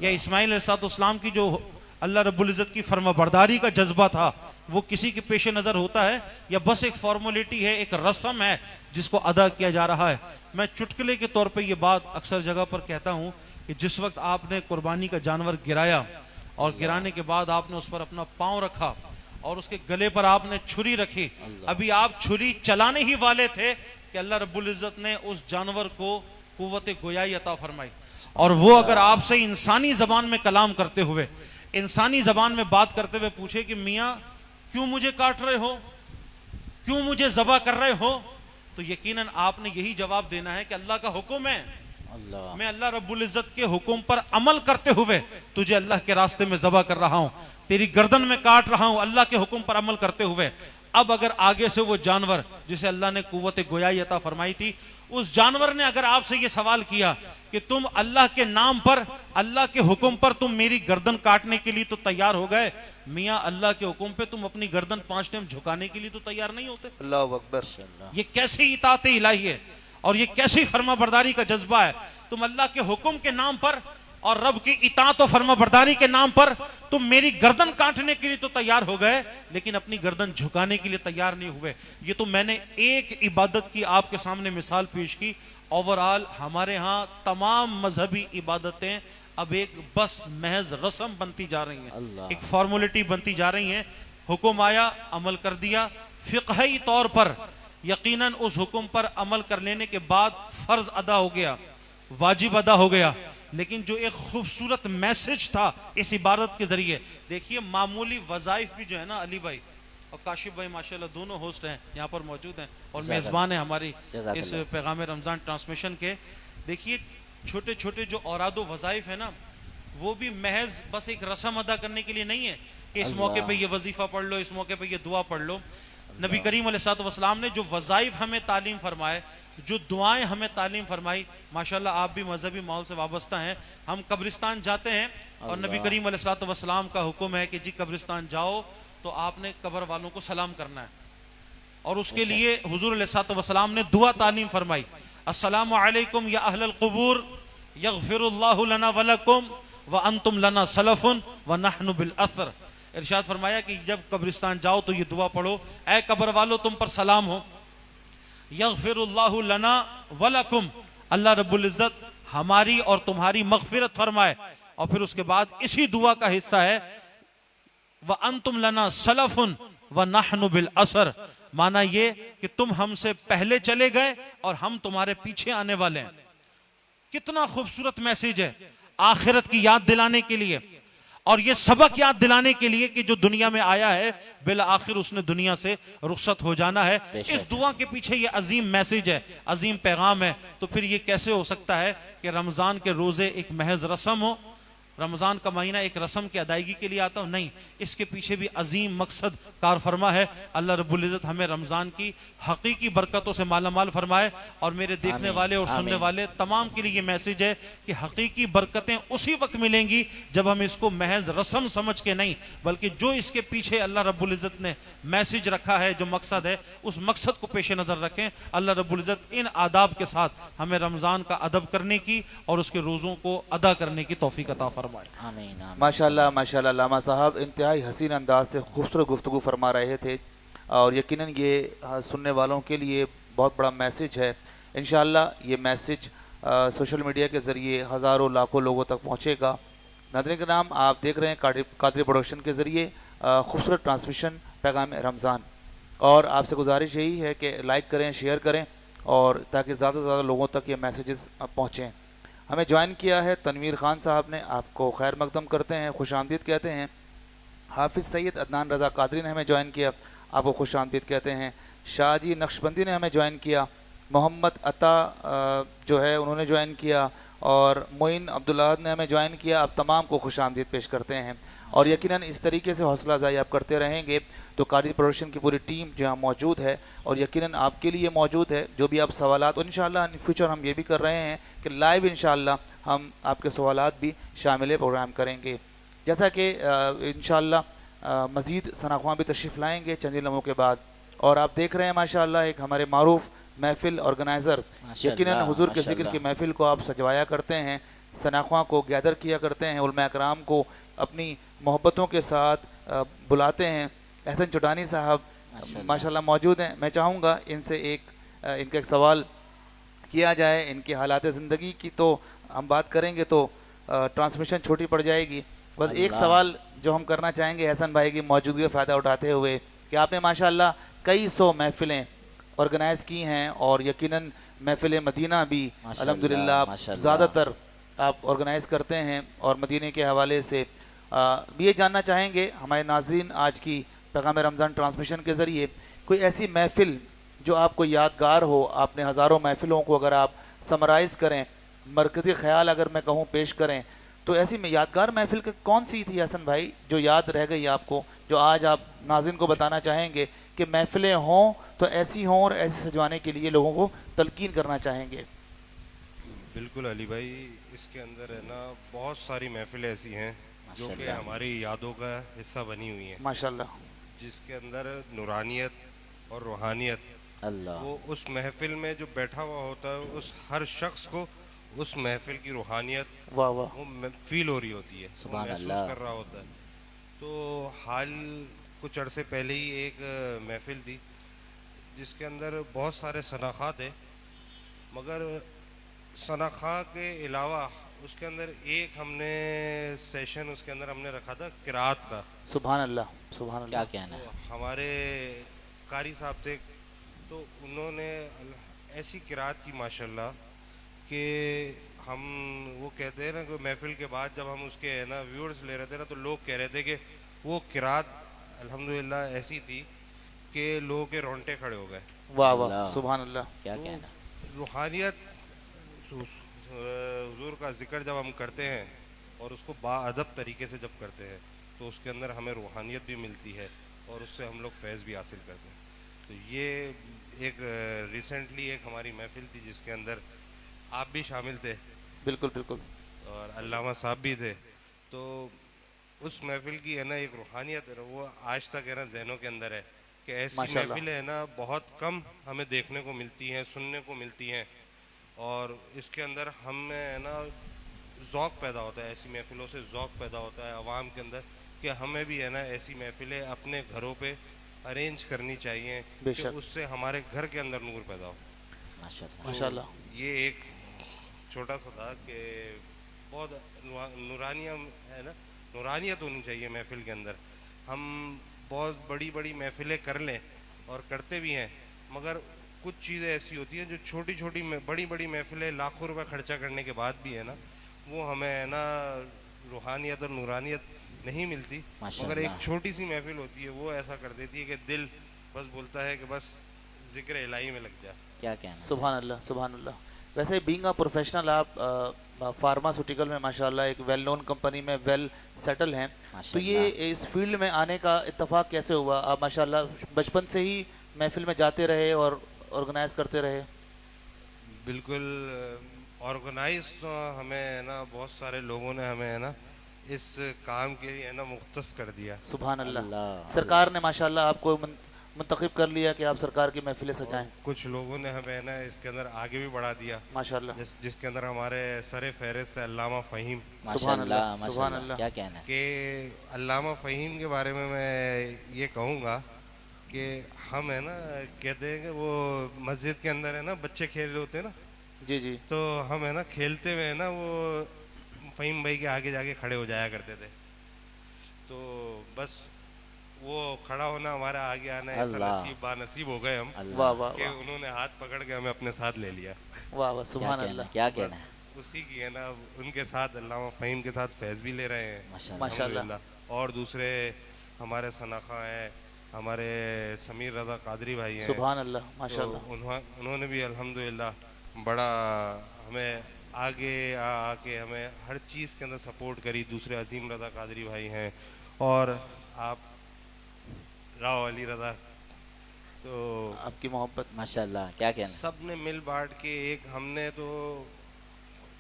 یا اسماعیل علیہ السلام کی جو اللہ رب العزت کی فرما برداری کا جذبہ تھا وہ کسی کے پیش نظر ہوتا ہے، یا بس ایک فارمولیٹی ہے، ایک رسم ہے جس کو ادا کیا جا رہا ہے؟ میں چٹکلے کے طور پہ یہ بات اکثر جگہ پر کہتا ہوں کہ جس وقت آپ نے قربانی کا جانور گرایا اور گرانے کے بعد آپ نے اس پر اپنا پاؤں رکھا اور اس کے گلے پر آپ نے چھری رکھی، ابھی آپ چھری چلانے ہی والے تھے کہ اللہ رب العزت نے اس جانور کو قوت گویائی عطا فرمائی، اور وہ اگر آپ سے انسانی زبان میں کلام کرتے ہوئے، انسانی زبان میں بات کرتے ہوئے پوچھے کہ میاں کیوں مجھے کاٹ رہے ہو، کیوں مجھے ذبح کر رہے ہو، تو یقیناً آپ نے یہی جواب دینا ہے کہ اللہ کا حکم ہے، میں اللہ رب العزت کے حکم پر عمل کرتے ہوئے تجھے اللہ کے راستے میں ذبح کر رہا ہوں، تیری گردن میں کاٹ رہا ہوں اللہ کے حکم پر عمل کرتے ہوئے۔ اب اگر آگے سے وہ جانور جسے اللہ نے قوت گویائی عطا فرمائی تھی، اس جانور نے اگر آپ سے یہ سوال کیا کہ تم اللہ کے نام پر، اللہ کے حکم پر تم میری گردن کاٹنے کے لیے تو تیار ہو گئے، میاں اللہ کے حکم پہ تم اپنی گردن 5 ٹائم جھکانے کے لیے تو تیار نہیں ہوتے؟ اللہ اکبر، یہ کیسی اطاعت الہی ہے اور یہ کیسی فرما برداری کا جذبہ ہے؟ تم اللہ کے حکم کے نام پر اور رب کی اطاعت و فرما برداری کے نام پر تم میری گردن کاٹنے کے لیے تو تیار ہو گئے، لیکن اپنی گردن جھکانے کے لیے تیار نہیں ہوئے۔ یہ تو میں نے ایک عبادت کی آپ کے سامنے مثال پیش کی، اوورآل ہمارے ہاں تمام مذہبی عبادتیں اب ایک بس محض رسم بنتی جا رہی ہیں، ایک فارمولیٹی بنتی جا رہی ہیں۔ حکم آیا، عمل کر دیا، فقہی طور پر یقیناً اس حکم پر عمل کر لینے کے بعد فرض ادا ہو گیا، واجب ادا ہو گیا، لیکن جو ایک خوبصورت میسج تھا اس عبادت کے ذریعے، دیکھیے معمولی وظائف بھی جو ہے نا، علی بھائی اور کاشف بھائی ماشاءاللہ دونوں ہوسٹ ہیں یہاں پر موجود ہیں اور میزبان ہیں ہماری اس پیغام رمضان ٹرانسمیشن کے، دیکھیے چھوٹے چھوٹے جو اوراد و وظائف ہیں نا، وہ بھی محض بس ایک رسم ادا کرنے کے لیے نہیں ہے کہ اس موقع پہ یہ وظیفہ پڑھ لو، اس موقع پہ یہ دعا پڑھ لو۔ نبی کریم علیہ السلام نے جو وظائف ہمیں تعلیم فرمائے، جو دعائیں ہمیں تعلیم فرمائی، ماشاءاللہ آپ بھی مذہبی ماحول سے وابستہ ہیں، ہم قبرستان جاتے ہیں اور نبی کریم علیہ السلام کا حکم ہے کہ جی قبرستان جاؤ تو آپ نے قبر والوں کو سلام کرنا ہے، اور اس کے لیے حضور علیہ السلام نے دعا تعلیم فرمائی، السلام علیکم یا اہل القبور یغفر اللہ لنا ولکم وانتم لنا سلف ونحن بالاثر۔ ارشاد فرمایا کہ جب قبرستان جاؤ تو یہ دعا پڑھو، اے قبر والو تم پر سلام ہو، یغفر اللہ لنا ولکم، اللہ رب العزت ہماری اور تمہاری مغفرت فرمائے، اور پھر اس کے بعد اسی دعا کا حصہ ہے وَأَنْتُمْ لَنَا سَلَفٌ وَنَحْنُ بِالْأَثَرِ، مانا یہ کہ تم ہم سے پہلے چلے گئے اور ہم تمہارے پیچھے آنے والے ہیں۔ کتنا خوبصورت میسیج ہے آخرت کی یاد دلانے کے لیے، اور یہ سبق یاد دلانے کے لیے کہ جو دنیا میں آیا ہے بالآخر اس نے دنیا سے رخصت ہو جانا ہے۔ اس دعا کے پیچھے یہ عظیم میسیج ہے، عظیم پیغام ہے۔ تو پھر یہ کیسے ہو سکتا ہے کہ رمضان کے روزے ایک محض رسم ہو، رمضان کا مہینہ ایک رسم کی ادائیگی کے لیے آتا ہو؟ نہیں، اس کے پیچھے بھی عظیم مقصد کار فرما ہے۔ اللہ رب العزت ہمیں رمضان کی حقیقی برکتوں سے مالا مال فرمائے، اور میرے دیکھنے والے اور سننے والے تمام کے لیے یہ میسیج ہے کہ حقیقی برکتیں اسی وقت ملیں گی جب ہم اس کو محض رسم سمجھ کے نہیں، بلکہ جو اس کے پیچھے اللہ رب العزت نے میسیج رکھا ہے، جو مقصد ہے، اس مقصد کو پیش نظر رکھیں۔ اللہ رب العزت ان آداب کے ساتھ ہمیں رمضان کا ادب کرنے کی اور اس کے روزوں کو ادا کرنے کی توفیق عطا فرمائے۔ آمین آمین۔ ماشاءاللہ ماشاءاللہ، علامہ صاحب انتہائی حسین انداز سے خوبصورت گفتگو فرما رہے تھے، اور یقیناً یہ سننے والوں کے لیے بہت بڑا میسیج ہے۔ انشاءاللہ یہ میسیج سوشل میڈیا کے ذریعے ہزاروں لاکھوں لوگوں تک پہنچے گا۔ ناظرین کرام، آپ دیکھ رہے ہیں قادری پروڈکشن کے ذریعے خوبصورت ٹرانسمیشن پیغام رمضان، اور آپ سے گزارش یہی ہے کہ لائک کریں، شیئر کریں، اور تاکہ زیادہ سے زیادہ لوگوں تک یہ میسیجز پہنچیں۔ ہمیں جوائن کیا ہے تنویر خان صاحب نے، آپ کو خیر مقدم کرتے ہیں، خوش آمدید کہتے ہیں۔ حافظ سید عدنان رضا قادری نے ہمیں جوائن کیا، آپ کو خوش آمدید کہتے ہیں۔ شاہ جی نقشبندی نے ہمیں جوائن کیا، محمد عطا جو ہے انہوں نے جوائن کیا، اور معین عبداللہ نے ہمیں جوائن کیا۔ آپ تمام کو خوش آمدید پیش کرتے ہیں، اور یقیناً اس طریقے سے حوصلہ افزائی آپ کرتے رہیں گے تو قادری پروڈکشن کی پوری ٹیم جہاں موجود ہے، اور یقیناً آپ کے لیے موجود ہے۔ جو بھی آپ سوالات، اور انشاءاللہ ان فیوچر ہم یہ بھی کر رہے ہیں کہ لائیو انشاءاللہ ہم آپ کے سوالات بھی شامل پروگرام کریں گے، جیسا کہ انشاءاللہ مزید ثناء بھی تشریف لائیں گے چند لمحوں کے بعد۔ اور آپ دیکھ رہے ہیں ماشاءاللہ ایک ہمارے معروف محفل آرگنائزر، یقیناً حضور کے ذکر کی محفل کو آپ سجوایا کرتے ہیں، ثناء کو گیدر کیا کرتے ہیں، علماء اکرام کو اپنی محبتوں کے ساتھ بلاتے ہیں۔ احسن چٹانی صاحب ماشاءاللہ موجود ہیں۔ میں چاہوں گا ان سے ان کا ایک سوال کیا جائے، ان کے حالات زندگی کی تو ہم بات کریں گے تو ٹرانسمیشن چھوٹی پڑ جائے گی۔ بس ایک سوال جو ہم کرنا چاہیں گے احسن بھائی کی موجودگی کا فائدہ اٹھاتے ہوئے کہ آپ نے ماشاءاللہ کئی سو محفلیں آرگنائز کی ہیں، اور یقیناً محفل مدینہ بھی الحمدللہ زیادہ تر آپ آرگنائز کرتے ہیں، اور مدینہ کے حوالے سے یہ جاننا چاہیں گے ہمارے ناظرین آج کی پیغام رمضان ٹرانسمیشن کے ذریعے کوئی ایسی محفل جو آپ کو یادگار ہو۔ آپ نے ہزاروں محفلوں کو اگر آپ سمرائز کریں، مرکزی خیال اگر میں کہوں پیش کریں، تو ایسی میں یادگار محفل کون سی تھی حسن بھائی جو یاد رہ گئی آپ کو، جو آج آپ ناظرین کو بتانا چاہیں گے کہ محفلیں ہوں تو ایسی ہوں اور ایسے سجوانے کے لیے لوگوں کو تلقین کرنا چاہیں گے؟ بالکل علی بھائی، اس کے اندر ہے نا بہت ساری محفلیں ایسی ہیں جو کہ ہماری یادوں کا حصہ بنی ہوئی ہیں، ماشاءاللہ، جس کے اندر نورانیت اور روحانیت، اللہ، وہ اس محفل میں جو بیٹھا ہوا ہوتا ہے اس ہر شخص کو اس محفل کی روحانیت واہ واہ، وہ فیل ہو رہی ہوتی ہے، وہ سبحان محسوس اللہ۔ کر رہا ہوتا ہے۔ تو حال کچھ عرصے پہلے ہی ایک محفل تھی جس کے اندر بہت سارے ثناء تھے، مگر ثناء کے علاوہ اس کے اندر ایک ہم نے سیشن اس کے اندر ہم نے رکھا تھا قرات کا۔ سبحان اللہ، سبحان اللہ۔ کیا کہنا ہے؟ تو ہمارے قاری صاحب تھے، تو انہوں نے ایسی قرات کی ماشاءاللہ کہ ہم وہ کہتے ہیں نا کہ محفل کے بعد جب ہم اس کے نا ویورز لے رہے تھے نا، تو لوگ کہہ رہے تھے کہ وہ قرات الحمدللہ ایسی تھی کہ لوگوں کے رونٹے کھڑے ہو گئے۔ واہ واہ، سبحان اللہ۔ کیا کہنا؟ روحانیت، حضور کا ذکر جب ہم کرتے ہیں اور اس کو با ادب طریقے سے جب کرتے ہیں تو اس کے اندر ہمیں روحانیت بھی ملتی ہے اور اس سے ہم لوگ فیض بھی حاصل کرتے ہیں۔ تو یہ ایک ریسنٹلی ایک ہماری محفل تھی جس کے اندر آپ بھی شامل تھے، بالکل بالکل، اور علامہ صاحب بھی تھے۔ تو اس محفل کی ہے نا ایک روحانیت ہے، وہ آج تک ہے نا ذہنوں کے اندر ہے کہ ایسی ماشاءاللہ۔ محفلیں ہے نا بہت کم ہمیں دیکھنے کو ملتی ہیں، سننے کو ملتی ہیں، اور اس کے اندر ہمیں ہے نا ذوق پیدا ہوتا ہے، ایسی محفلوں سے ذوق پیدا ہوتا ہے عوام کے اندر کہ ہمیں بھی ہے نا ایسی محفلیں اپنے گھروں پہ ارینج کرنی چاہیے بے کہ شک، اس سے ہمارے گھر کے اندر نور پیدا ہو۔ ماشاءاللہ، ماشاءاللہ، یہ ایک چھوٹا سا تھا کہ بہت نورانیہ ہے نا، نورانیت ہونی چاہیے محفل کے اندر ہم بہت بڑی بڑی محفلیں کر لیں اور کرتے بھی ہیں، مگر کچھ چیزیں ایسی ہوتی ہیں جو چھوٹی چھوٹی بڑی بڑی محفلیں لاکھوں روپے خرچہ کرنے کے بعد بھی ہے نا، وہ ہمیں ہے نا روحانیت اور نورانیت نہیں ملتی، ماشاء مگر ایک اللہ، چھوٹی سی محفل ہوتی ہے وہ ایسا کر دیتی ہے کہ دل بس بولتا ہے کہ بس ذکر الہی میں لگ جائے. کیا کہنا ہے؟ سبحان اللہ سبحان اللہ. ویسے بینگ اے پروفیشنل آپ فارماسوٹیکل میں ماشاءاللہ ایک ویل نون کمپنی میں ویل سیٹل ہیں، ماشاء تو اللہ، یہ اس فیلڈ میں آنے کا اتفاق کیسے ہوا؟ آپ ماشاءاللہ بچپن سے ہی محفل میں جاتے رہے اور آرگنائز کرتے رہے؟ بالکل آرگنائز تو ہمیں ہے نا بہت سارے لوگوں نے ہمیں ہے نا اس کام کے لیے ہے نا مختص کر دیا. سبحان اللہ. اللہ، سرکار نے ماشاءاللہ آپ کو منتخب کر لیا کہ آپ سرکار کی محفلیں سجائیں. کچھ لوگوں نے ہمیں ہے نا اس کے اندر آگے بھی بڑھا دیا، ماشاءاللہ جس کے اندر ہمارے سر فہرست ہے علامہ فہیم. ماشاء سبحان اللہ، اللہ، ماشاء سبحان اللہ، اللہ. کیا کہنا ہے؟ کہ علامہ فہیم کے بارے میں یہ کہوں گا کہ ہم ہے نا کہتے ہیں کہ وہ مسجد کے اندر ہے نا بچے کھیل رہے ہوتے ہیں نا، جی جی تو ہم ہے نا کھیلتے ہوئے ہے نا وہ فہیم بھائی کے آگے جا کے کھڑے ہو جایا کرتے تھے، تو بس وہ کھڑا ہونا ہمارا آگے آنا ایسا اللہ، نصیب با نصیب ہو گئے ہم اللہ، واہ واہ کہ واہ انہوں نے ہاتھ پکڑ کے ہمیں اپنے ساتھ لے لیا. واہ واہ کیا سبحان کہنا اللہ. ہے؟ کیا بس کہنا ہے؟ اسی کی ہے نا ان کے ساتھ علامہ فہیم کے ساتھ فیض بھی لے رہے ہیں ماشاء اللہ، ماشاء اللہ. الحمدللہ. اور دوسرے ہمارے ثناخواں ہیں، ہمارے سمیر رضا قادری بھائی ہیں، سبحان اللہ ماشاء تو اللہ. انہوں نے بھی الحمدللہ بڑا ہمیں آگے آ کے ہمیں ہر چیز کے اندر سپورٹ کری. دوسرے عظیم رضا قادری بھائی ہیں اور آپ راؤ علی رضا، تو آپ کی محبت. ماشاء اللہ، کیا کہنا ہے؟ سب نے مل بانٹ کے ایک ہم نے تو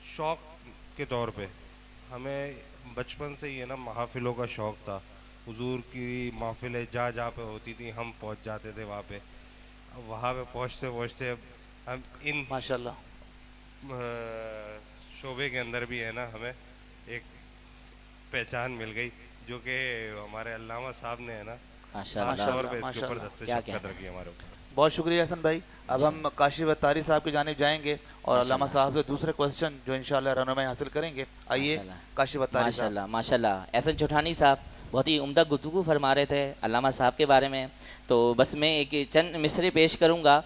شوق کے طور پہ ہمیں بچپن سے ہی ہے نا محافلوں کا شوق تھا. حضور کی محفلیں جا پہ ہوتی تھیں، ہم پہنچ جاتے تھے وہاں پہ. اب وہاں پہ پہنچتے پہنچتے ہم ان ماشاء اللہ شعبے کے اندر بھی ہے نا ہمیں ایک پہچان مل گئی جو کہ ہمارے علامہ صاحب نے ہے نا ماشاء خاص اللہ، طور پہ اس کے ماشاء اوپر اللہ. دست کیا شفقت کہنا ہے؟ رکھی ہمارے اوپر. بہت شکریہ حسن بھائی. اب ہم کاشف اتاری صاحب کی جانب جائیں گے اور ماشاء علامہ اللہ. صاحب سے دوسرے کوسچن جو انشاءاللہ رہنمائی حاصل کریں گے. آئیے ماشاء اللہ. کاشف اتاری ماشاء صاحب. اللہ، ماشاء اللہ. احسن چوٹھانی صاحب بہت ہی عمدہ گفتگو فرما رہے تھے علامہ صاحب کے بارے میں، تو بس میں ایک چند مصرے پیش کروں گا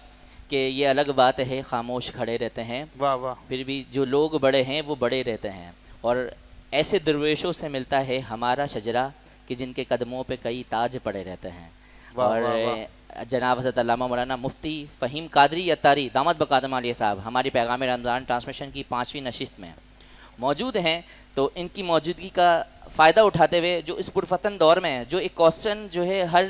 کہ یہ الگ بات ہے خاموش کھڑے رہتے ہیں، واہ واہ پھر بھی جو لوگ بڑے ہیں وہ بڑے رہتے ہیں، اور ایسے درویشوں سے ملتا ہے ہمارا شجرہ کہ جن کے قدموں پہ کئی تاج پڑے رہتے ہیں. واہ اور واہ واہ. جناب حضرت علامہ مولانا مفتی فہیم قادری اتاری دامت بقادم عالیہ صاحب ہماری پیغام رمضان ٹرانسمیشن کی 5ویں نشست میں موجود ہیں، تو ان کی موجودگی کا فائدہ اٹھاتے ہوئے جو اس پرفتن دور میں جو ایک کوسچن جو ہے ہر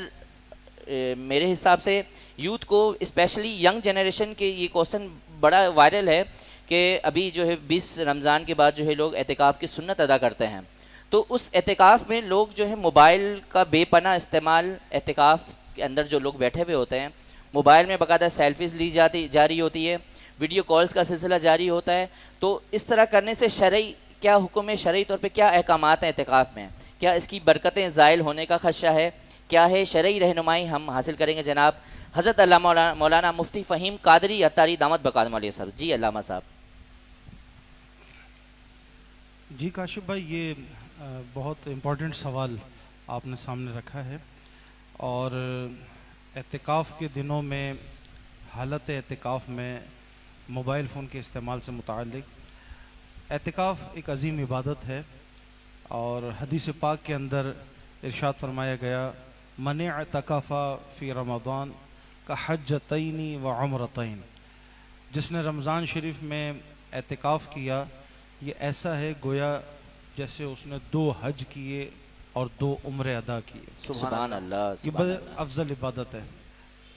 میرے حساب سے یوتھ کو اسپیشلی ینگ جنریشن کے یہ کوسچن بڑا وائرل ہے کہ ابھی جو ہے 20 رمضان کے بعد جو ہے لوگ اعتکاف کی سنت ادا کرتے ہیں، تو اس اعتکاف میں لوگ جو ہے موبائل کا بے پناہ استعمال، اعتکاف کے اندر جو لوگ بیٹھے ہوئے ہوتے ہیں موبائل میں باقاعدہ سیلفیز لی جاری ہوتی ہے، ویڈیو کالز کا سلسلہ جاری ہوتا ہے، تو اس طرح کرنے سے شرعی کیا حکم ہے، شرعی طور پہ کیا احکامات ہیں اعتکاف میں، کیا اس کی برکتیں زائل ہونے کا خدشہ ہے، کیا ہے شرعی رہنمائی ہم حاصل کریں گے جناب حضرت علامہ مولانا مفتی فہیم قادری اتاری دامت بقادم عالیہ صاحب. جی علامہ صاحب. جی کاشف بھائی، یہ بہت امپورٹنٹ سوال آپ نے سامنے رکھا ہے، اور اعتکاف کے دنوں میں حالت اعتکاف میں موبائل فون کے استعمال سے متعلق اعتکاف ایک عظیم عبادت ہے، اور حدیث پاک کے اندر ارشاد فرمایا گیا من اعتکف فی رمضان کا حجتین و عمرتین، جس نے رمضان شریف میں اعتکاف کیا یہ ایسا ہے گویا جیسے اس نے 2 حج کیے اور 2 عمرے ادا کیے. سبحان اللہ، یہ سبحان بڑی اللہ. افضل عبادت ہے.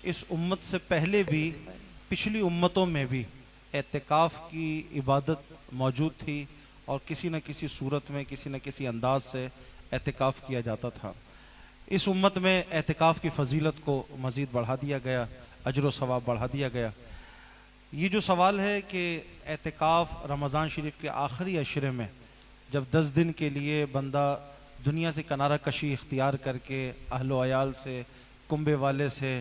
اس امت سے پہلے بھی پچھلی امتوں میں بھی اعتکاف کی عبادت موجود تھی، اور کسی نہ کسی صورت میں کسی نہ کسی انداز سے اعتکاف کیا جاتا تھا. اس امت میں اعتکاف کی فضیلت کو مزید بڑھا دیا گیا، اجر و ثواب بڑھا دیا گیا. یہ جو سوال ہے کہ اعتکاف رمضان شریف کے آخری عشرے میں جب 10 دن کے لیے بندہ دنیا سے کنارہ کشی اختیار کر کے اہل و عیال سے، کنبے والے سے،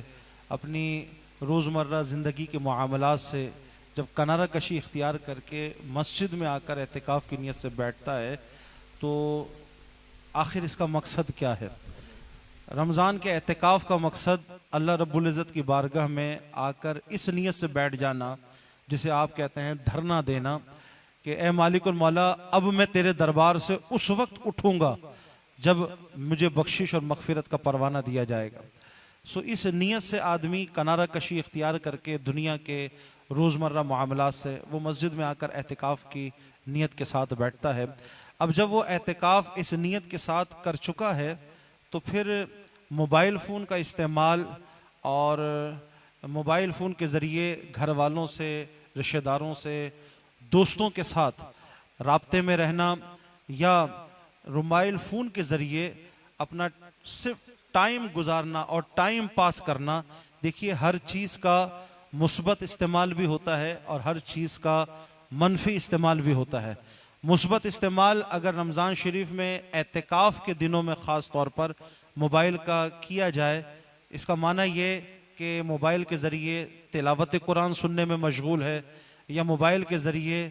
اپنی روزمرہ زندگی کے معاملات سے جب کنارہ کشی اختیار کر کے مسجد میں آ کر اعتکاف کی نیت سے بیٹھتا ہے، تو آخر اس کا مقصد کیا ہے؟ رمضان کے اعتکاف کا مقصد اللہ رب العزت کی بارگاہ میں آ کر اس نیت سے بیٹھ جانا جسے آپ کہتے ہیں دھرنا دینا کہ اے مالک المولا اب میں تیرے دربار سے اس وقت اٹھوں گا جب مجھے بخشش اور مغفرت کا پروانہ دیا جائے گا. سو اس نیت سے آدمی کنارہ کشی اختیار کر کے دنیا کے روزمرہ معاملات سے وہ مسجد میں آ کر اعتکاف کی نیت کے ساتھ بیٹھتا ہے. اب جب وہ اعتکاف اس نیت کے ساتھ کر چکا ہے تو پھر موبائل فون کا استعمال اور موبائل فون کے ذریعے گھر والوں سے، رشتہ داروں سے، دوستوں کے ساتھ رابطے میں رہنا یا موبائل فون کے ذریعے اپنا صرف ٹائم گزارنا اور ٹائم پاس کرنا، دیکھیے ہر چیز کا مثبت استعمال بھی ہوتا ہے اور ہر چیز کا منفی استعمال بھی ہوتا ہے. مثبت استعمال اگر رمضان شریف میں اعتکاف کے دنوں میں خاص طور پر موبائل کا کیا جائے، اس کا معنی یہ کہ موبائل کے ذریعے تلاوت قرآن سننے میں مشغول ہے یا موبائل کے ذریعے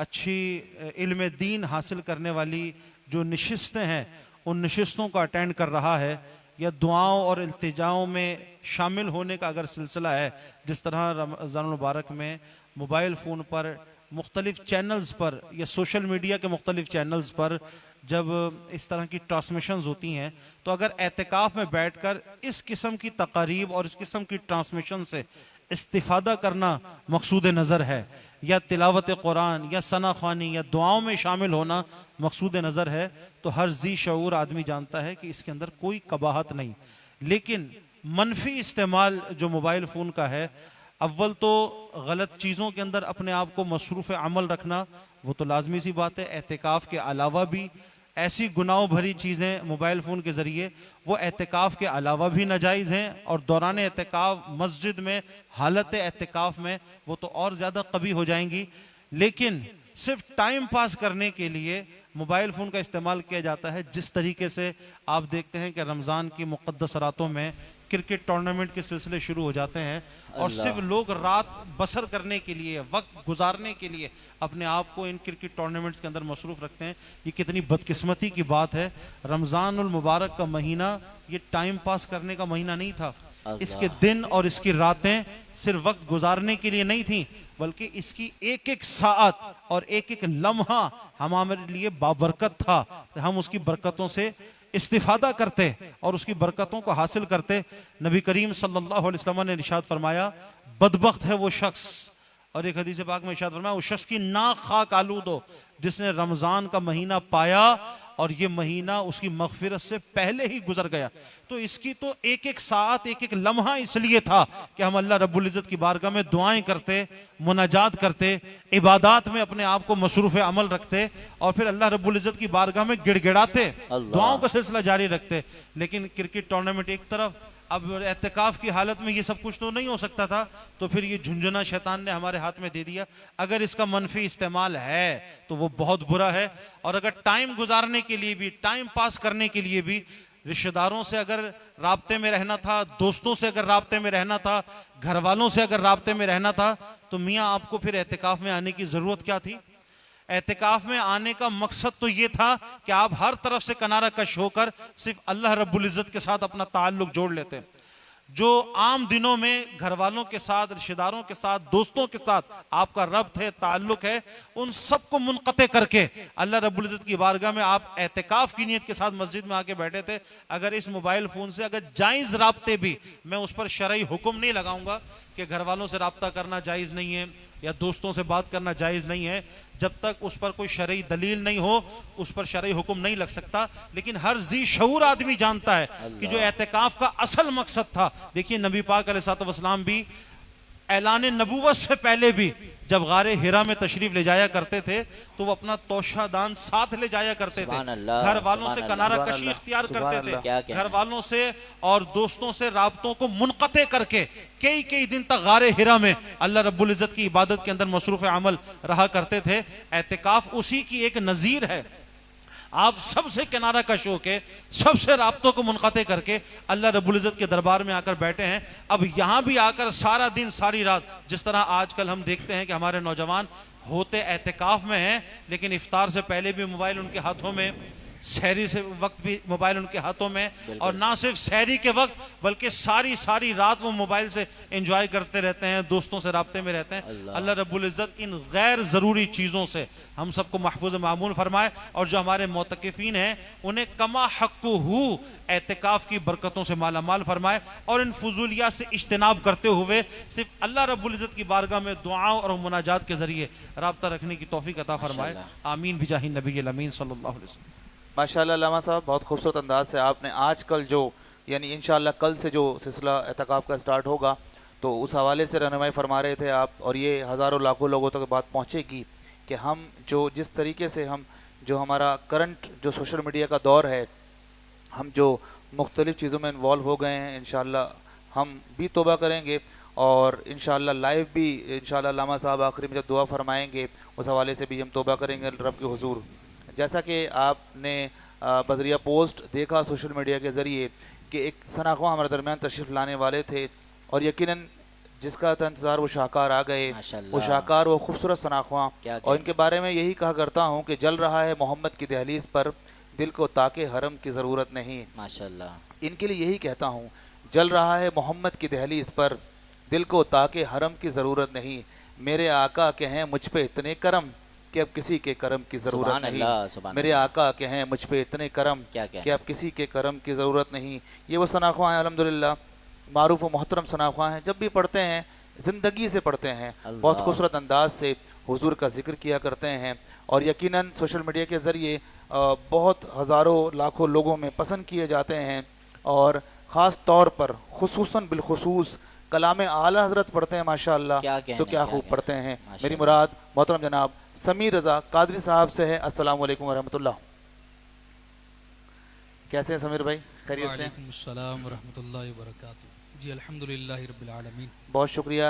اچھی علم دین حاصل کرنے والی جو نشستیں ہیں ان نشستوں کو اٹینڈ کر رہا ہے یا دعاؤں اور التجاؤں میں شامل ہونے کا اگر سلسلہ ہے، جس طرح رمضان المبارک میں موبائل فون پر مختلف چینلز پر یا سوشل میڈیا کے مختلف چینلز پر جب اس طرح کی ٹرانسمیشنز ہوتی ہیں تو اگر اعتکاف میں بیٹھ کر اس قسم کی تقاریب اور اس قسم کی ٹرانسمیشن سے استفادہ کرنا مقصود نظر ہے یا تلاوت قرآن یا ثنا خوانی یا دعاؤں میں شامل ہونا مقصود نظر ہے تو ہر ذی شعور آدمی جانتا ہے کہ اس کے اندر کوئی قباحت نہیں. لیکن منفی استعمال جو موبائل فون کا ہے، اول تو غلط چیزوں کے اندر اپنے آپ کو مصروف عمل رکھنا وہ تو لازمی سی بات ہے. اعتکاف کے علاوہ بھی ایسی گناہوں بھری چیزیں موبائل فون کے ذریعے وہ اعتکاف کے علاوہ بھی ناجائز ہیں اور دوران اعتکاف مسجد میں حالت اعتکاف میں وہ تو اور زیادہ قبیح ہو جائیں گی. لیکن صرف ٹائم پاس کرنے کے لیے موبائل فون کا استعمال کیا جاتا ہے. جس طریقے سے آپ دیکھتے ہیں کہ رمضان کی مقدس راتوں میں کرکٹ ٹورنامنٹ کے سلسلے شروع ہو جاتے ہیں اور صرف لوگ رات بسر کرنے کے لیے، وقت گزارنے کے لیے اپنے آپ کو ان کرکٹ ٹورنامنٹس کے اندر مصروف رکھتے ہیں. یہ کتنی بدقسمتی کی بات ہے. رمضان المبارک کا مہینہ یہ ٹائم پاس کرنے کا مہینہ نہیں تھا. اس کے دن اور اس کی راتیں صرف وقت گزارنے کے لیے نہیں تھیں بلکہ اس کی ایک ایک ساعت اور ایک ایک لمحہ ہمارے لیے بابرکت تھا. ہم اس کی برکتوں سے استفادہ کرتے اور اس کی برکتوں کو حاصل کرتے. نبی کریم صلی اللہ علیہ وسلم نے ارشاد فرمایا بدبخت ہے وہ شخص، اور ایک حدیث پاک میں ارشاد فرمایا وہ شخص کی ناک خاک آلود ہو جس نے رمضان کا مہینہ پایا اور یہ مہینہ اس کی مغفرت سے پہلے ہی گزر گیا. تو اس کی تو ایک ایک ساعت، ایک ایک لمحہ اس لیے تھا کہ ہم اللہ رب العزت کی بارگاہ میں دعائیں کرتے، مناجات کرتے، عبادات میں اپنے آپ کو مصروف عمل رکھتے اور پھر اللہ رب العزت کی بارگاہ میں گڑ گڑاتے، دعاؤں کا سلسلہ جاری رکھتے. لیکن کرکٹ ٹورنامنٹ ایک طرف، اب اعتکاف کی حالت میں یہ سب کچھ تو نہیں ہو سکتا تھا تو پھر یہ جھنجھنا شیطان نے ہمارے ہاتھ میں دے دیا. اگر اس کا منفی استعمال ہے تو وہ بہت برا ہے، اور اگر ٹائم گزارنے کے لیے بھی، ٹائم پاس کرنے کے لیے بھی رشتہ داروں سے اگر رابطے میں رہنا تھا، دوستوں سے اگر رابطے میں رہنا تھا، گھر والوں سے اگر رابطے میں رہنا تھا تو میاں آپ کو پھر اعتکاف میں آنے کی ضرورت کیا تھی؟ اعتکاف میں آنے کا مقصد تو یہ تھا کہ آپ ہر طرف سے کنارہ کش ہو کر صرف اللہ رب العزت کے ساتھ اپنا تعلق جوڑ لیتے. جو عام دنوں میں گھر والوں کے ساتھ، رشتہ داروں کے ساتھ، دوستوں کے ساتھ آپ کا ربط ہے، تعلق ہے، ان سب کو منقطع کر کے اللہ رب العزت کی بارگاہ میں آپ اعتکاف کی نیت کے ساتھ مسجد میں آ کے بیٹھے تھے. اگر اس موبائل فون سے اگر جائز رابطے بھی، میں اس پر شرعی حکم نہیں لگاؤں گا کہ گھر والوں سے رابطہ کرنا جائز نہیں ہے یا دوستوں سے بات کرنا جائز نہیں ہے، جب تک اس پر کوئی شرعی دلیل نہیں ہو اس پر شرعی حکم نہیں لگ سکتا. لیکن ہر ذی شعور آدمی جانتا ہے کہ جو اعتکاف کا اصل مقصد تھا، دیکھیے نبی پاک علیہ الصلوۃ والسلام بھی اعلان نبوت سے پہلے بھی جب غار حرا میں تشریف لے جایا کرتے تھے تو وہ اپنا توشہ دان ساتھ لے جایا کرتے تھے. گھر والوں سے کنارہ کشی اختیار کرتے تھے، گھر والوں سے اور دوستوں سے رابطوں کو منقطع کر کے کئی دن تک غار حرا میں اللہ رب العزت کی عبادت کے اندر مصروف عمل رہا کرتے تھے. اعتکاف اسی کی ایک نظیر ہے. آپ سب سے کنارہ کش ہو کے، سب سے رابطوں کو منقطع کر کے اللہ رب العزت کے دربار میں آ کر بیٹھے ہیں. اب یہاں بھی آ کر سارا دن ساری رات، جس طرح آج کل ہم دیکھتے ہیں کہ ہمارے نوجوان ہوتے اعتکاف میں ہیں لیکن افطار سے پہلے بھی موبائل ان کے ہاتھوں میں، سحری سے وقت بھی موبائل ان کے ہاتھوں میں، اور نہ صرف سحری کے وقت بلکہ ساری رات وہ موبائل سے انجوائے کرتے رہتے ہیں، دوستوں سے رابطے میں رہتے ہیں۔ اللہ رب العزت ان غیر ضروری چیزوں سے ہم سب کو محفوظ معمول فرمائے، اور جو ہمارے معتکفین ہیں انہیں کما حقہ اعتکاف کی برکتوں سے مالا مال فرمائے، اور ان فضولیات سے اجتناب کرتے ہوئے صرف اللہ رب العزت کی بارگاہ میں دعاؤں اور مناجات کے ذریعے رابطہ رکھنے کی توفیق عطا فرمائے۔ آمین بجاہ النبی الامین صلی اللہ علیہ وسلم۔ ماشاءاللہ علامہ صاحب، بہت خوبصورت انداز سے آپ نے آج کل جو یعنی انشاءاللہ کل سے جو سلسلہ اعتکاف کا سٹارٹ ہوگا تو اس حوالے سے رہنمائی فرما رہے تھے آپ، اور یہ ہزاروں لاکھوں لوگوں تک بات پہنچے گی کہ ہم جو جس طریقے سے ہم جو ہمارا کرنٹ جو سوشل میڈیا کا دور ہے، ہم جو مختلف چیزوں میں انوالو ہو گئے ہیں، انشاءاللہ ہم بھی توبہ کریں گے، اور انشاءاللہ لائیو بھی انشاءاللہ علامہ صاحب آخری میں جب دعا فرمائیں گے اس حوالے سے بھی ہم توبہ کریں گے رب کے حضور۔ جیسا کہ آپ نے بذریعہ پوسٹ دیکھا سوشل میڈیا کے ذریعے کہ ایک ثنا خواں ہمارے درمیان تشریف لانے والے تھے، اور یقیناً جس کا تھا انتظار وہ شاہکار آ گئے، وہ شاہکار، وہ خوبصورت ثنا خواں، اور ان کے بارے میں یہی کہا کرتا ہوں کہ جل رہا ہے محمد کی دہلیز پر دل کو تاکہ حرم کی ضرورت نہیں۔ ماشاءاللہ، ان کے لیے یہی کہتا ہوں، جل رہا ہے محمد کی دہلیز پر دل کو تاکہ حرم کی ضرورت نہیں، میرے آقا کے ہیں مجھ پہ اتنے کرم کہ اب کسی کے کرم کی ضرورت نہیں، میرے آقا کے ہیں مجھ پہ اتنے کرم کہ اب کسی کے کرم کی ضرورت نہیں۔ یہ وہ ثنا خواں ہیں الحمدللہ، معروف و محترم ثنا خواں ہیں، جب بھی پڑھتے ہیں زندگی سے پڑھتے ہیں، بہت خوبصورت انداز سے حضور کا ذکر کیا کرتے ہیں، اور یقیناً سوشل میڈیا کے ذریعے بہت ہزاروں لاکھوں لوگوں میں پسند کیے جاتے ہیں، اور خاص طور پر خصوصاً بالخصوص کلام اعلیٰ حضرت پڑھتے ہیں ماشاءاللہ، تو کیا خوب پڑھتے ہیں۔ میری مراد محترم جناب سمیر رضا قادری صاحب سے ہے۔ السلام علیکم ورحمۃ اللہ۔ کیسے ہیں سمیر بھائی؟ خیریت سے؟ وعلیکم السلام ورحمۃ اللہ وبرکاتہ۔ جی الحمدللہ رب العالمین۔ بہت شکریہ،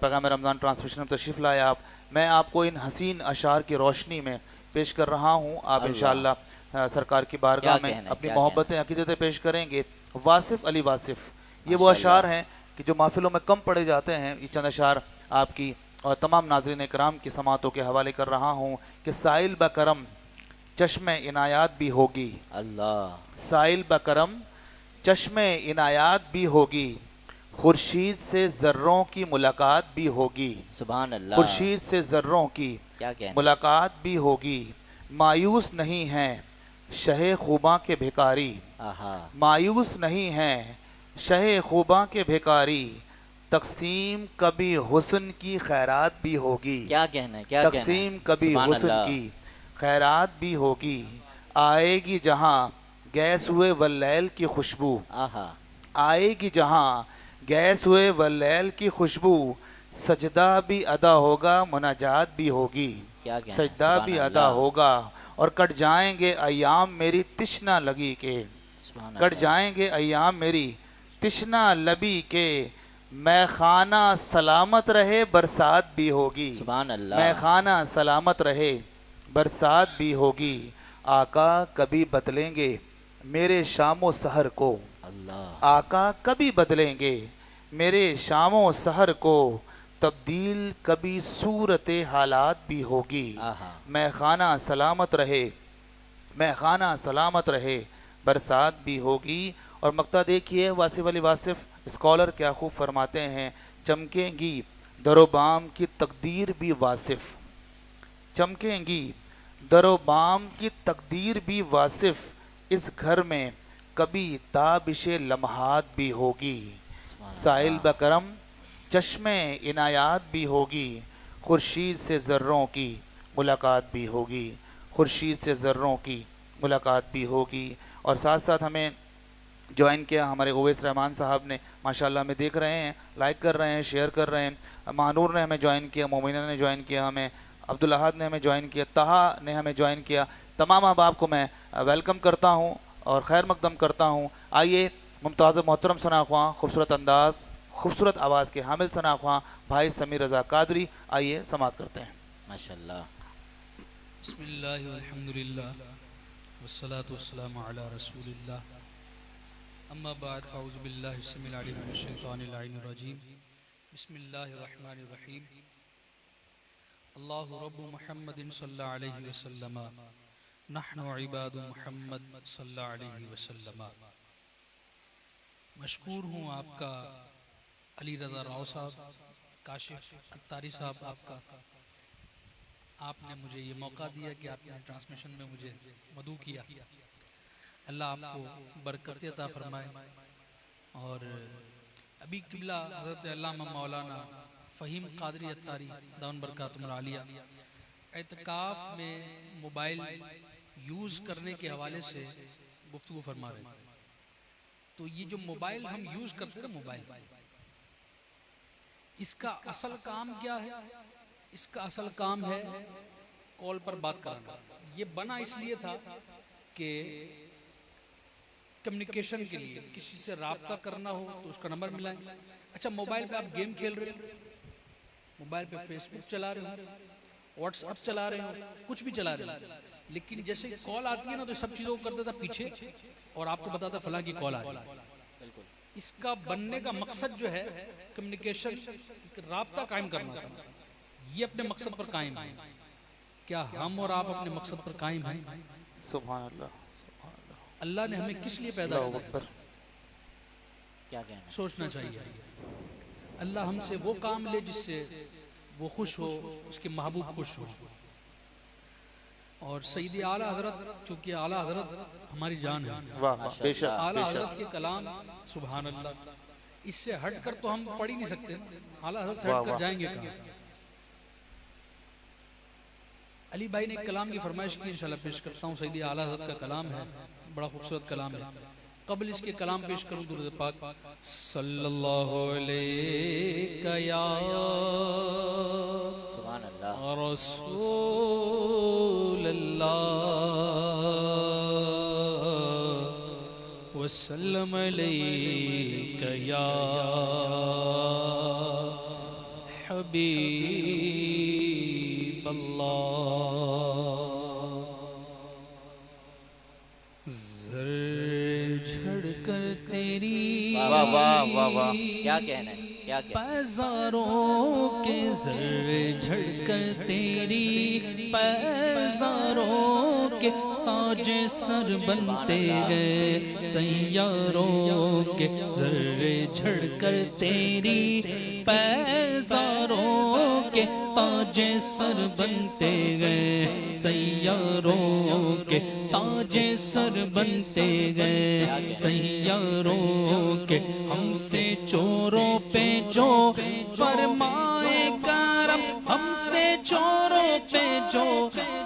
پیغام رمضان ٹرانسمیشن میں تشریف لائے آپ۔ میں آپ کو ان حسین اشعار کی روشنی میں پیش کر رہا ہوں، آپ انشاءاللہ سرکار کی بارگاہ میں اپنی محبتیں عقیدتیں پیش کریں گے۔ واصف علی واصف، یہ وہ اشعار ہیں کہ جو محفلوں میں کم پڑھے جاتے ہیں۔ یہ چند اشعار آپ کی اور تمام ناظرین کرام کی سماعتوں کے حوالے کر رہا ہوں کہ سائل بکرم چشم عنایات بھی ہوگی، اللہ سائل بکرم چشم عنایات بھی ہوگی، خورشید سے ذروں کی ملاقات بھی ہوگی، سبحان اللہ، خورشید سے ذروں کی ملاقات بھی ہوگی، مایوس نہیں ہیں شہ خوباں کے بھکاری، مایوس نہیں ہیں شہ خوباں کے بھکاری، تقسیم کبھی حسن کی خیرات بھی ہوگی، کیا کہنا ہے، تقسیم کبھی حسن کی خیرات بھی ہوگی، آئے گی جہاں گیس ہوئے واللیل کی خوشبو، آئے گی جہاں گیس ہوئے واللیل کی خوشبو، سجدہ بھی ادا ہوگا مناجات بھی ہوگی، سجدہ بھی ادا ہوگا، اور کٹ جائیں گے ایام میری تشنہ لگی کے، کٹ جائیں گے ایام میری تشنہ لبی کے، میں خانہ سلامت رہے برسات بھی ہوگی، میں خانہ سلامت رہے برسات بھی ہوگی، آقا کبھی بدلیں گے میرے شام و سحر کو، آقا کبھی بدلیں گے میرے شام و سحر کو، تبدیل کبھی صورت حالات بھی ہوگی، میں خانہ سلامت رہے، میں خانہ سلامت رہے برسات بھی ہوگی۔ اور مقطع دیکھیے واصف علی واصف اسکالر کیا خوب فرماتے ہیں، چمکیں گی در و بام کی تقدیر بھی واصف، چمکیں گی در و بام کی تقدیر بھی واصف، اس گھر میں کبھی تابش لمحات بھی ہوگی، سائل بکرم چشم عنایات بھی ہوگی، خورشید سے ذروں کی ملاقات بھی ہوگی، خورشید سے ذروں کی ملاقات بھی ہوگی۔ اور ساتھ ساتھ ہمیں جوائن کیا ہمارے اویس رحمان صاحب نے، ماشاءاللہ ہمیں دیکھ رہے ہیں، لائک کر رہے ہیں، شیئر کر رہے ہیں، مانور نے ہمیں جوائن کیا، مومنہ نے جوائن کیا ہمیں، عبدالاحد نے ہمیں جوائن کیا، طہا نے ہمیں جوائن کیا۔ تمام احباب کو میں ویلکم کرتا ہوں اور خیر مقدم کرتا ہوں۔ آئیے ممتاز محترم ثنا خواں، خوبصورت انداز، خوبصورت آواز کے حامل ثنا خواں بھائی سمیر رضا قادری، آئیے سماعت کرتے ہیں۔ ماشاءاللہ۔ بسم اللہ والحمدللہ والصلاة والسلام علی رسول اللہ، اما بعد فاعوذ باللہ السمیع العلیم من الشیطان اللعین الرجیم، بسم اللہ الرحمن الرحیم، اللہ رب محمد صلی اللہ علیہ وسلم نحن عباد محمد صلی اللہ علیہ وسلم۔ مشکور ہوں آپ کا علی رضا راؤ صاحب، کاشف اتاری صاحب، آپ کا، آپ نے مجھے یہ موقع دیا کہ آپ نے ٹرانسمیشن میں مجھے مدعو کیا۔ اللہ آپ کو برکت عطا فرمائے۔ اور ابھی قبلہ حضرت علامہ مولانا فہیم قادری اتاری دامن برکاتہم العالیہ اعتکاف میں موبائل یوز کرنے کے حوالے سے گفتگو فرما رہے ہیں۔ تو یہ جو موبائل ہم یوز کرتے ہیں نا، موبائل، اس کا اصل کام کیا ہے؟ اس کا اصل کام ہے کال پر بات کرنا۔ یہ بنا اس لیے تھا کہ کمیونیکیشن کے لیے، کسی سے رابطہ کرنا ہو تو اس کا نمبر ملائیں۔ اچھا، موبائل پہ آپ گیم کھیل رہے ہو، موبائل پہ فیس بک چلا رہے ہو، واٹس ایپ چلا رہے ہو، کچھ بھی چلا رہے ہو، لیکن جیسے کال آتی ہے نا تو سب چیزوں کو کر دیتا پیچھے اور آپ کو بتاتا فلاں کی کال آ رہی ہے۔ اس کا بننے کا مقصد جو ہے کمیونیکیشن، رابطہ قائم کرنا تھا۔ یہ اپنے مقصد پر قائم ہے۔ کیا ہم اور آپ اپنے مقصد پر قائم ہیں؟ سبحان اللہ، اللہ نے ہمیں کس لیے پیدا اللہ کیا؟ اکبر۔ کیا کہنا؟ سوچنا چاہیے۔ اللہ ہم سے وہ کام لے جس سے وہ خوش ہو، اس کے محبوب خوش ہو۔ اور سیدی اعلیٰ حضرت، چونکہ اعلیٰ حضرت ہماری جان ہے، واہ واہ، بے شک اعلیٰ بے حضرت شک، کے کلام سبحان اللہ، اس سے ہٹ کر تو ہم پڑھ ہی نہیں سکتے۔ اعلیٰ حضرت سے واہ ہٹ کر واہ۔ جائیں گے کہاں؟ علی بھائی نے ایک کلام کی فرمائش کی، انشاءاللہ پیش کرتا ہوں۔ سیدی اعلیٰ حضرت کا کلام ہے، بڑا خوبصورت کلام ہے۔ قبل اس کے کلام پیش کروں درود پاک صلی اللہ علیہ یا سبحان اللہ، رسول اللہ وسلم علیک یا حبیب اللہ۔ زر جھڑ کر تیری واہ واہ واہ واہ واہ، کیا کہنا ہے، کیا کہنا ہے؟ پیزاروں کے زر جھڑ کر تیری پیزاروں کے تاج سر بنتے گئے، سیاروں کے زر جھڑ کر تیری پیزاروں کے تاج سر بنتے گئے، سیاروں کے تاج سر بنتے گئے، سیاروں کے ہم سے چوروں پہ جو فرمائے کرم، ہم سے چوروں پہ جو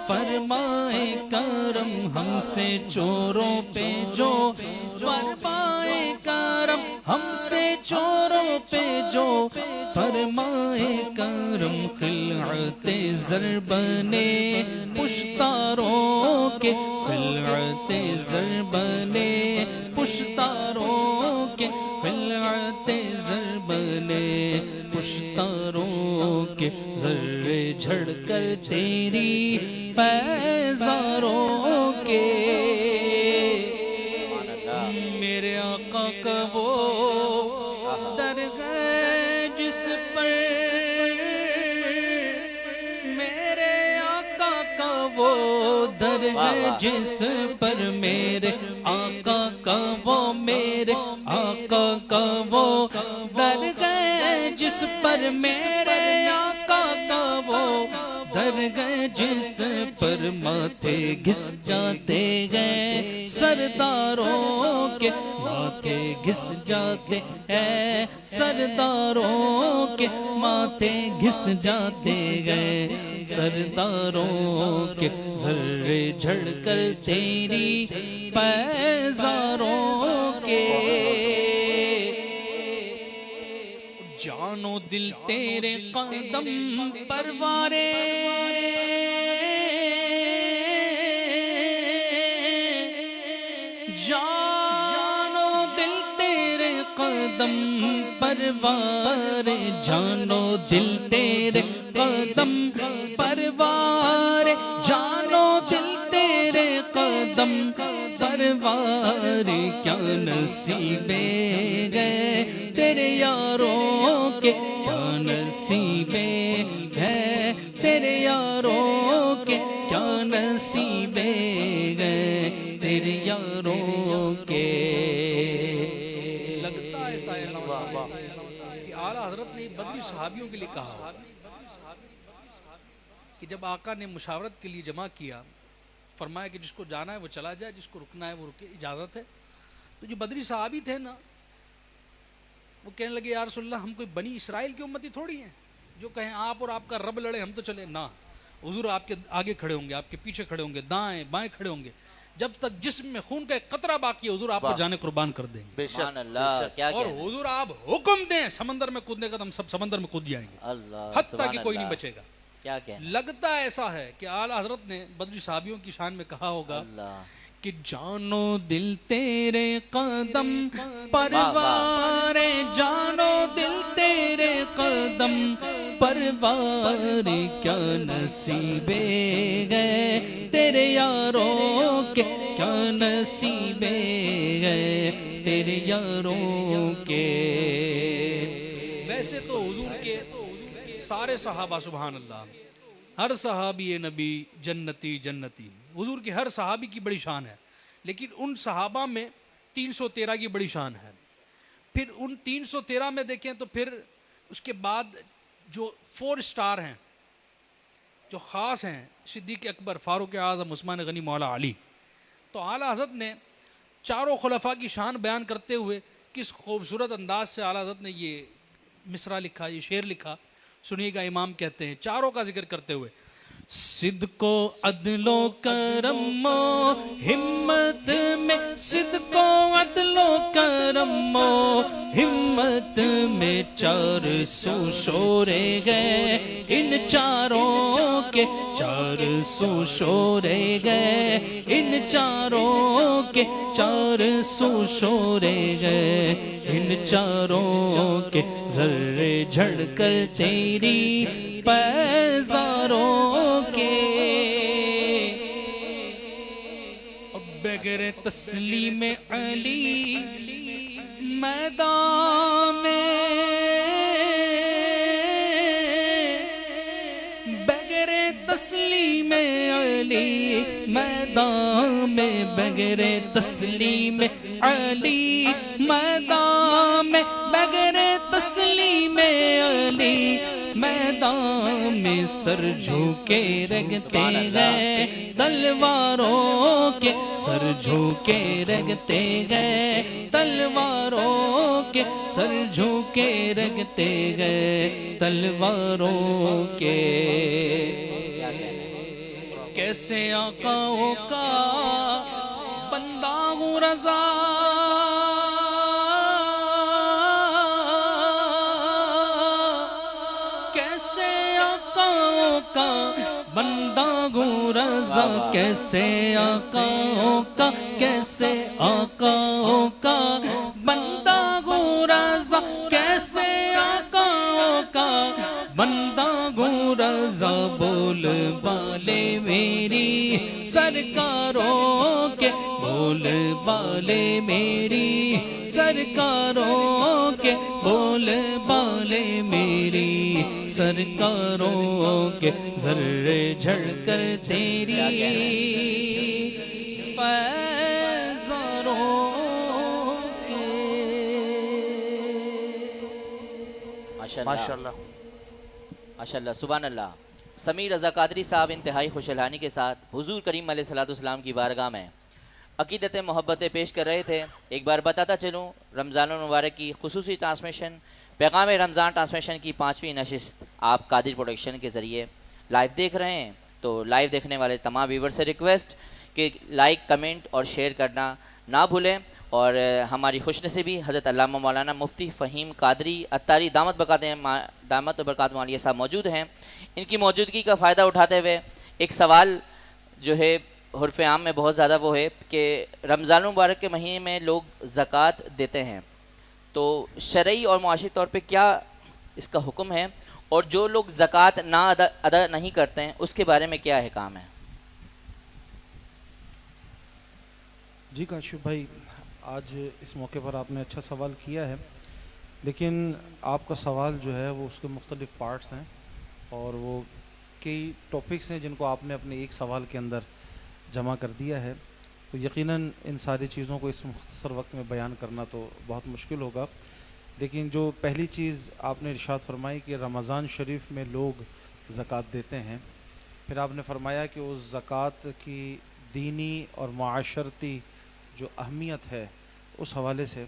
فرمائے کرم، ہم سے چوروں پہ جو فرمائے کرم، ہم سے چوروں پہ جو فرمائے کرم، خلعت زر بنے پشتاروں کے، خلعت زر بنے پشتاروں کے، خلعت زر بنے پشتاروں کے، زر جھڑ کر تیری پیزاروں کے۔ سبحان اللہ، میرے آقا کا وہ درگاہ جس پر، میرے آقا کا وہ درگاہ جس پر، میرے آقا کا وہ، میرے آقا کا وہ درگاہ جس پر، میرے آقا کا وہ درگاہ جس پر، ماتھے گھس جاتے ہیں سرداروں کے، ماتھے گھس جاتے ہیں سرداروں کے، ماتھے گھس جاتے گئے سرداروں کے، زر جھڑ کر تیری پیزاروں کے۔ جان و دل تیرے قدم پروارے، جان و دل تیرے قدم پروارے، جان و دل تیرے قدم پروارے، جان و دل تیرے قدم پروارے، کیا نصیبیں گئے تیرے یاروں کے، کیا نصیبیں ہے تیرے یاروں کے، کیا نصیبیں یاروں کے. لگتا ہے ایسا ہے علامہ صاحب کہ اعلیٰ حضرت نے بدری صحابیوں کے لیے کہا کہ جب آقا نے مشاورت کے لیے جمع کیا، فرمایا کہ جس کو جانا ہے وہ چلا جائے، جس کو رکنا ہے وہ رکے، اجازت ہے. تو جو بدری صحابی تھے نا، وہ کہنے لگے یا رسول اللہ ہم کوئی بنی اسرائیل کی امتی تھوڑی ہیں جو کہیں آپ اور آپ کا رب لڑے ہم تو چلے. نہ، حضور آپ کے آگے کھڑے ہوں گے، آپ کے پیچھے کھڑے ہوں گے، دائیں بائیں کھڑے ہوں گے، جب تک جسم میں خون کا ایک قطرہ باقی ہے حضور آپ کو جانے قربان کر دیں گے. سبحان اللہ، کیا اور کہنا ہے. حضور آپ حکم دیں سمندر میں کودنے کا تو ہم سب سمندر میں کود جائیں گے، اللہ، حتیٰ سبحان کہ کوئی نہیں اللہ. بچے گا. کیا کہنا. لگتا ایسا ہے کہ اعلیٰ حضرت نے بدری صحابیوں کی شان میں کہا ہوگا اللہ، کہ جانو دل تیرے قدم پروار، جانو دل تیرے قدم پروار، کیا نصیبے گئے تیرے یاروں کے، کیا نصیبے گئے تیرے یاروں کے. ویسے تو حضور کے سارے صحابہ سبحان اللہ، ہر صحابی نبی جنتی جنتی، حضور کے ہر صحابی کی بڑی شان ہے، لیکن ان صحابہ میں 313 کی بڑی شان ہے. پھر ان 313 میں دیکھیں تو پھر اس کے بعد جو 4 سٹار ہیں جو خاص ہیں، صدیق اکبر، فاروق اعظم، عثمان غنی، مولا علی. تو اعلیٰ حضرت نے چاروں خلفاء کی شان بیان کرتے ہوئے کس خوبصورت انداز سے اعلیٰ حضرت نے یہ مصرع لکھا، یہ شعر لکھا. سنیے گا، امام کہتے ہیں چاروں کا ذکر کرتے ہوئے: صدق و عدل و کرم و ہمت میں، صدق و عدل و کرم و ہمت میں 400 شورے گئے ان چاروں کے، 400 شورے گئے ان چاروں کے، 400 شورے گئے ان چاروں کے. ذرے جھڑ کر تیری پیزاروں کے، بغیر تسلیم علی میدان میں، بغیر تسلیم علی میدان میں، بغیر تسلیم علی میدان میں، بغیر تسلیم علی میدان میں، سر جھوکے رگتے گئے تلواروں کے، سر جھوکے رگتے گئے تلواروں کے، سر جھوکے رگتے گئے تلواروں کے. کیسے آقاؤں کا بندہ ہوں رضا، کیسے آقاؤں کا بندہ ہوں رضا، کیسے آقاؤں کا، کیسے آقاؤں کا بندہ ہوں رضا، کیسے آقاؤں کا بندہ ہوں رضا. بول بالے میری سرکاروں کے، بول بالے میری سرکاروں کے، بول بالے میری سرکاروں کے. ذرے جھڑ کر تیری پیزاروں کے. ماشاءاللہ. ماشاءاللہ، سبحان اللہ. سمیع رضا قادری صاحب انتہائی خوشحالی کے ساتھ حضور کریم علیہ الصلوۃ والسلام کی بارگاہ میں عقیدت محبتیں پیش کر رہے تھے. ایک بار بتاتا چلوں، رمضان المبارک کی خصوصی ٹرانسمیشن، پیغام رمضان ٹرانسمیشن کی 5ویں نشست آپ قادری پروڈکشن کے ذریعے لائیو دیکھ رہے ہیں. تو لائیو دیکھنے والے تمام ویور سے ریکویسٹ کہ لائک، کمنٹ اور شیئر کرنا نہ بھولیں. اور ہماری خوش نصیبی حضرت علامہ مولانا مفتی فہیم قادری عطاری دامت برکات عالیہ صاحب موجود ہیں. ان کی موجودگی کا فائدہ اٹھاتے ہوئے ایک سوال جو ہے حرف عام میں بہت زیادہ وہ ہے کہ رمضان المبارک کے مہینے میں لوگ زکوٰۃ دیتے ہیں، تو شرعی اور معاشی طور پہ کیا اس کا حکم ہے، اور جو لوگ زکوٰۃ نہ ادا نہیں کرتے ہیں اس کے بارے میں کیا احکام ہے؟ جی کاشف بھائی، آج اس موقع پر آپ نے اچھا سوال کیا ہے، لیکن آپ کا سوال جو ہے وہ اس کے مختلف پارٹس ہیں اور وہ کئی ٹاپکس ہیں جن کو آپ نے اپنے ایک سوال کے اندر جمع کر دیا ہے. تو یقیناً ان ساری چیزوں کو اس مختصر وقت میں بیان کرنا تو بہت مشکل ہوگا، لیکن جو پہلی چیز آپ نے ارشاد فرمائی کہ رمضان شریف میں لوگ زکوٰۃ دیتے ہیں، پھر آپ نے فرمایا کہ اس زکوٰۃ کی دینی اور معاشرتی جو اہمیت ہے اس حوالے سے،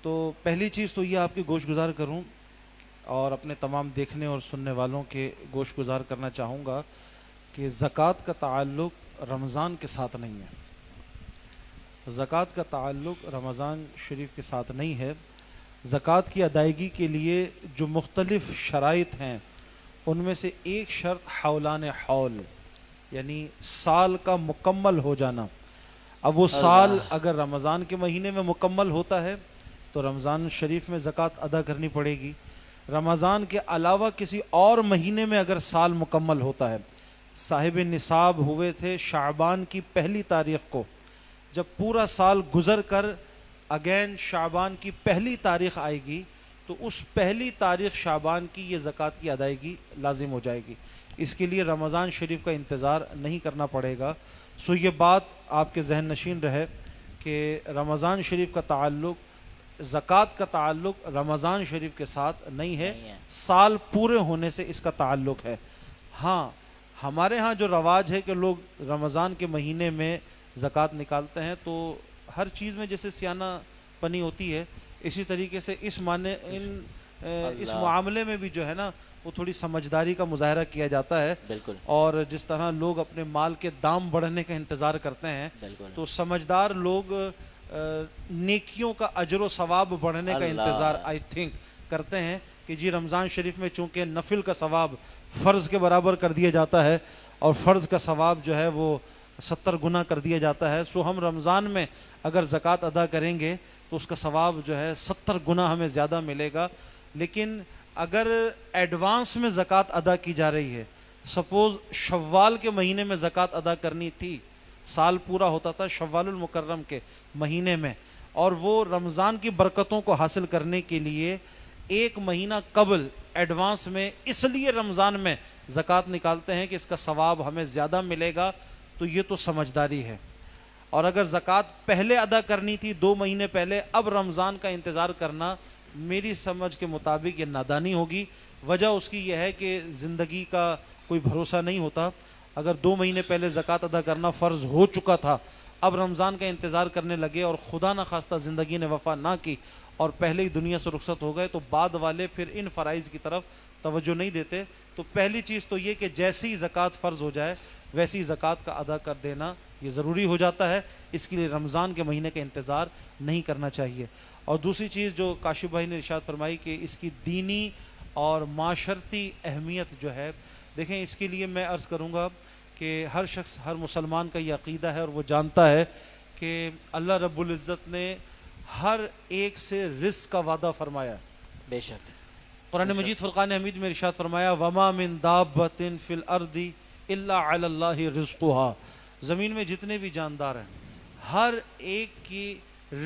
تو پہلی چیز تو یہ آپ کی گوش گزار کروں اور اپنے تمام دیکھنے اور سننے والوں کے گوش گزار کرنا چاہوں گا کہ زکوٰۃ کا تعلق رمضان کے ساتھ نہیں ہے، زکوٰۃ کا تعلق رمضان شریف کے ساتھ نہیں ہے۔ زکوٰۃ کی ادائیگی کے لیے جو مختلف شرائط ہیں ان میں سے ایک شرط حولان حول، یعنی سال کا مکمل ہو جانا۔ اب وہ سال اگر رمضان کے مہینے میں مکمل ہوتا ہے تو رمضان شریف میں زکوٰۃ ادا کرنی پڑے گی، رمضان کے علاوہ کسی اور مہینے میں اگر سال مکمل ہوتا ہے، صاحب نصاب ہوئے تھے شعبان کی پہلی تاریخ کو، جب پورا سال گزر کر اگین شعبان کی پہلی تاریخ آئے گی تو اس پہلی تاریخ شعبان کی یہ زکوٰۃ کی ادائیگی لازم ہو جائے گی، اس کے لیے رمضان شریف کا انتظار نہیں کرنا پڑے گا۔ سو یہ بات آپ کے ذہن نشین رہے کہ رمضان شریف کا تعلق، زکوٰۃ کا تعلق رمضان شریف کے ساتھ نہیں ہے، سال پورے ہونے سے اس کا تعلق ہے۔ ہاں ہمارے ہاں جو رواج ہے کہ لوگ رمضان کے مہینے میں زکوٰۃ نکالتے ہیں، تو ہر چیز میں جیسے سیانہ پنی ہوتی ہے اسی طریقے سے اس معاملے میں بھی جو ہے نا وہ تھوڑی سمجھداری کا مظاہرہ کیا جاتا ہے، بالکل، اور جس طرح لوگ اپنے مال کے دام بڑھنے کا انتظار کرتے ہیں بالکل، تو سمجھدار لوگ نیکیوں کا اجر و ثواب بڑھنے کا انتظار آئی تھنک کرتے ہیں کہ جی رمضان شریف میں چونکہ نفل کا ثواب فرض کے برابر کر دیا جاتا ہے اور فرض کا ثواب جو ہے وہ 70 گنا کر دیا جاتا ہے، سو ہم رمضان میں اگر زکوٰۃ ادا کریں گے تو اس کا ثواب جو ہے 70 گنا ہمیں زیادہ ملے گا۔ لیکن اگر ایڈوانس میں زکوٰۃ ادا کی جا رہی ہے، سپوز شوال کے مہینے میں زکوٰۃ ادا کرنی تھی، سال پورا ہوتا تھا شوال المکرم کے مہینے میں، اور وہ رمضان کی برکتوں کو حاصل کرنے کے لیے ایک مہینہ قبل ایڈوانس میں اس لیے رمضان میں زکوٰۃ نکالتے ہیں کہ اس کا ثواب ہمیں زیادہ ملے گا، تو یہ تو سمجھداری ہے۔ اور اگر زکوٰۃ پہلے ادا کرنی تھی 2 مہینے پہلے، اب رمضان کا انتظار کرنا میری سمجھ کے مطابق یہ نادانی ہوگی۔ وجہ اس کی یہ ہے کہ زندگی کا کوئی بھروسہ نہیں ہوتا، اگر 2 مہینے پہلے زکوٰۃ ادا کرنا فرض ہو چکا تھا، اب رمضان کا انتظار کرنے لگے اور خدا نخواستہ زندگی نے وفا نہ کی اور پہلے ہی دنیا سے رخصت ہو گئے، تو بعد والے پھر ان فرائض کی طرف توجہ نہیں دیتے۔ تو پہلی چیز تو یہ کہ جیسی ہی زکوٰۃ فرض ہو جائے ویسی زکوٰۃ کا ادا کر دینا یہ ضروری ہو جاتا ہے، اس کے لیے رمضان کے مہینے کا انتظار نہیں کرنا چاہیے۔ اور دوسری چیز جو کاشف بھائی نے ارشاد فرمائی کہ اس کی دینی اور معاشرتی اہمیت جو ہے، دیکھیں اس کے لیے میں عرض کروں گا کہ ہر شخص، ہر مسلمان کا یہ عقیدہ ہے اور وہ جانتا ہے کہ اللہ رب العزت نے ہر ایک سے رزق کا وعدہ فرمایا ہے۔ بے شک قرآن مجید فرقان حمید میں ارشاد فرمایا وَمَا مِن دَابَّةٍ فِي الْأَرْضِ إِلَّا عَلَى اللَّهِ رِزْقُهَا، زمین میں جتنے بھی جاندار ہیں ہر ایک کی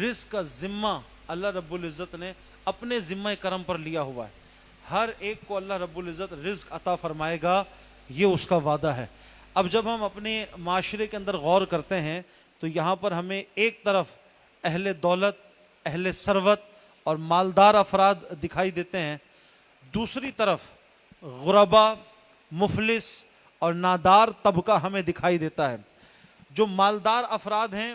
رزق کا ذمہ اللہ رب العزت نے اپنے ذمہ کرم پر لیا ہوا ہے، ہر ایک کو اللہ رب العزت رزق عطا فرمائے گا، یہ اس کا وعدہ ہے۔ اب جب ہم اپنے معاشرے کے اندر غور کرتے ہیں تو یہاں پر ہمیں ایک طرف اہل دولت، اہل ثروت اور مالدار افراد دکھائی دیتے ہیں، دوسری طرف غربا، مفلس اور نادار طبقہ ہمیں دکھائی دیتا ہے۔ جو مالدار افراد ہیں،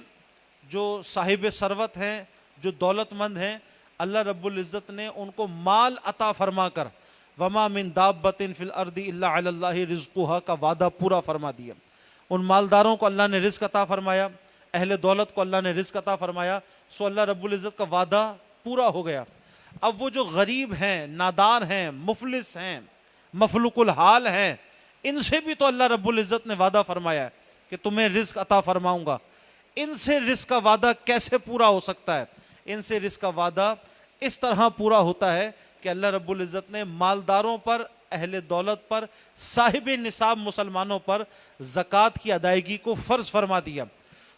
جو صاحب ثروت ہیں، جو دولت مند ہیں، اللہ رب العزت نے ان کو مال عطا فرما کر وَمَا مِن دَابَّةٍ فِي الْأَرْضِ إِلَّا عَلَى اللَّهِ رِزْقُهَا کا وعدہ پورا فرما دیا۔ ان مالداروں کو اللہ نے رزق عطا فرمایا، اہل دولت کو اللہ نے رزق عطا فرمایا، سو اللہ رب العزت کا وعدہ پورا ہو گیا۔ اب وہ جو غریب ہیں، نادار ہیں، مفلس ہیں، مفلوق الحال ہیں، ان سے بھی تو اللہ رب العزت نے وعدہ فرمایا ہے کہ تمہیں رزق عطا فرماؤں گا۔ ان سے رزق کا وعدہ کیسے پورا ہو سکتا ہے؟ ان سے رزق کا وعدہ اس طرح پورا ہوتا ہے کہ اللہ رب العزت نے مالداروں پر، اہل دولت پر، صاحب نصاب مسلمانوں پر زکوٰۃ کی ادائیگی کو فرض فرما دیا۔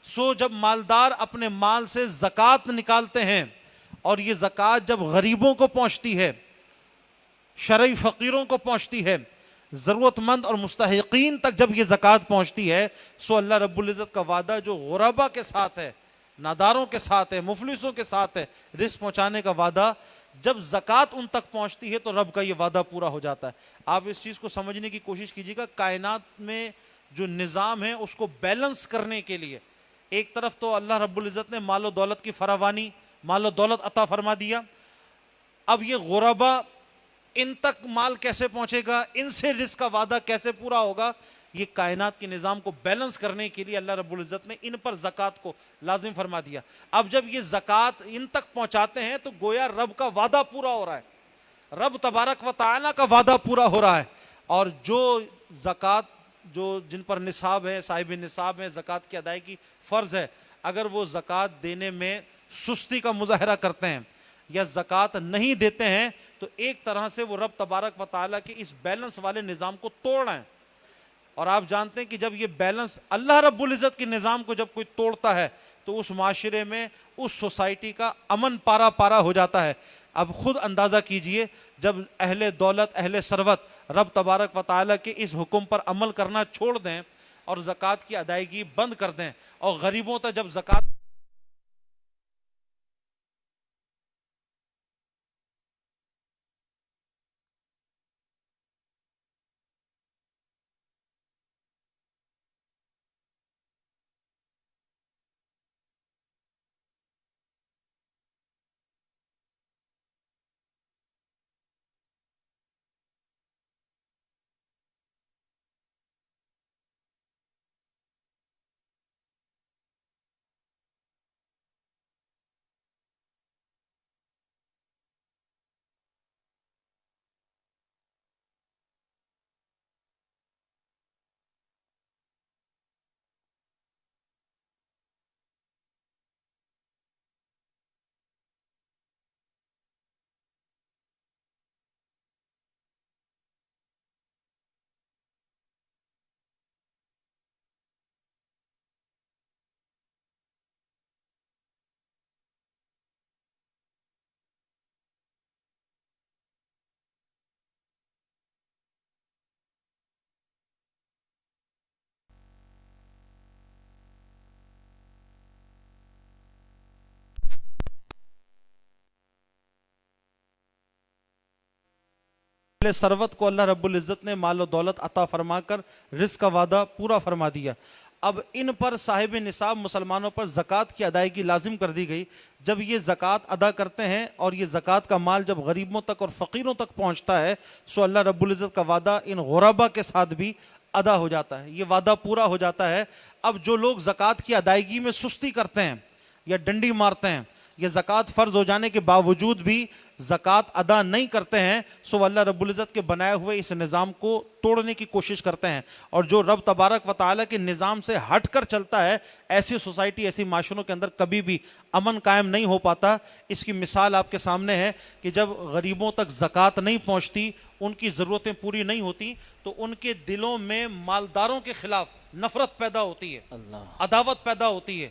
سو جب مالدار اپنے مال سے زکوٰۃ نکالتے ہیں اور یہ زکوٰۃ جب غریبوں کو پہنچتی ہے، شرعی فقیروں کو پہنچتی ہے، ضرورت مند اور مستحقین تک جب یہ زکوٰۃ پہنچتی ہے سو اللہ رب العزت کا وعدہ جو غربا کے ساتھ ہے، ناداروں کے ساتھ ہے، مفلسوں کے ساتھ ہے، رزق پہنچانے کا وعدہ، جب زکوٰۃ ان تک پہنچتی ہے تو رب کا یہ وعدہ پورا ہو جاتا ہے۔ آپ اس چیز کو سمجھنے کی کوشش کیجیے گا، کائنات میں جو نظام ہے اس کو بیلنس کرنے کے لیے ایک طرف تو اللہ رب العزت نے مال و دولت کی فراوانی، مال و دولت عطا فرما دیا، اب یہ غربا ان تک مال کیسے پہنچے گا، ان سے رزق کا وعدہ کیسے پورا ہوگا، یہ کائنات کے نظام کو بیلنس کرنے کے لیے اللہ رب العزت نے ان پر زکوٰۃ کو لازم فرما دیا۔ اب جب یہ زکوٰۃ ان تک پہنچاتے ہیں تو گویا رب کا وعدہ پورا ہو رہا ہے، رب تبارک و تعالیٰ کا وعدہ پورا ہو رہا ہے، اور جو زکوٰۃ جو جن پر نصاب ہے، صاحب نصاب ہے، زکوٰۃ کی ادائیگی فرض ہے، اگر وہ زکوٰۃ دینے میں سستی کا مظاہرہ کرتے ہیں یا زکوٰۃ نہیں دیتے ہیں تو ایک طرح سے وہ رب تبارک و تعالیٰ کے اس بیلنس والے نظام کو توڑ رہے ہیں۔ اور آپ جانتے ہیں کہ جب یہ بیلنس اللہ رب العزت کے نظام کو جب کوئی توڑتا ہے تو اس معاشرے میں، اس سوسائٹی کا امن پارا پارا ہو جاتا ہے۔ اب خود اندازہ کیجئے، جب اہل دولت، اہل ثروت رب تبارک و تعالیٰ کے اس حکم پر عمل کرنا چھوڑ دیں اور زکوٰۃ کی ادائیگی بند کر دیں، اور غریبوں تک جب زکوٰۃ ثروت کو اللہ رب العزت نے مال و دولت عطا فرما کر رزق کا وعدہ پورا فرما دیا، اب ان پر صاحب نصاب مسلمانوں پر زکوٰۃ کی ادائیگی لازم کر دی گئی۔ جب یہ زکوٰۃ ادا کرتے ہیں اور یہ زکوٰۃ کا مال جب غریبوں تک اور فقیروں تک پہنچتا ہے سو اللہ رب العزت کا وعدہ ان غربا کے ساتھ بھی ادا ہو جاتا ہے، یہ وعدہ پورا ہو جاتا ہے۔ اب جو لوگ زکوٰۃ کی ادائیگی میں سستی کرتے ہیں یا ڈنڈی مارتے ہیں، یہ زکوٰۃ فرض ہو جانے کے باوجود بھی زکوٰۃ ادا نہیں کرتے ہیں، سو اللہ رب العزت کے بنائے ہوئے اس نظام کو توڑنے کی کوشش کرتے ہیں، اور جو رب تبارک و تعالیٰ کے نظام سے ہٹ کر چلتا ہے، ایسی سوسائٹی، ایسی معاشروں کے اندر کبھی بھی امن قائم نہیں ہو پاتا۔ اس کی مثال آپ کے سامنے ہے کہ جب غریبوں تک زکوٰۃ نہیں پہنچتی، ان کی ضرورتیں پوری نہیں ہوتی، تو ان کے دلوں میں مالداروں کے خلاف نفرت پیدا ہوتی ہے، عداوت پیدا ہوتی ہے،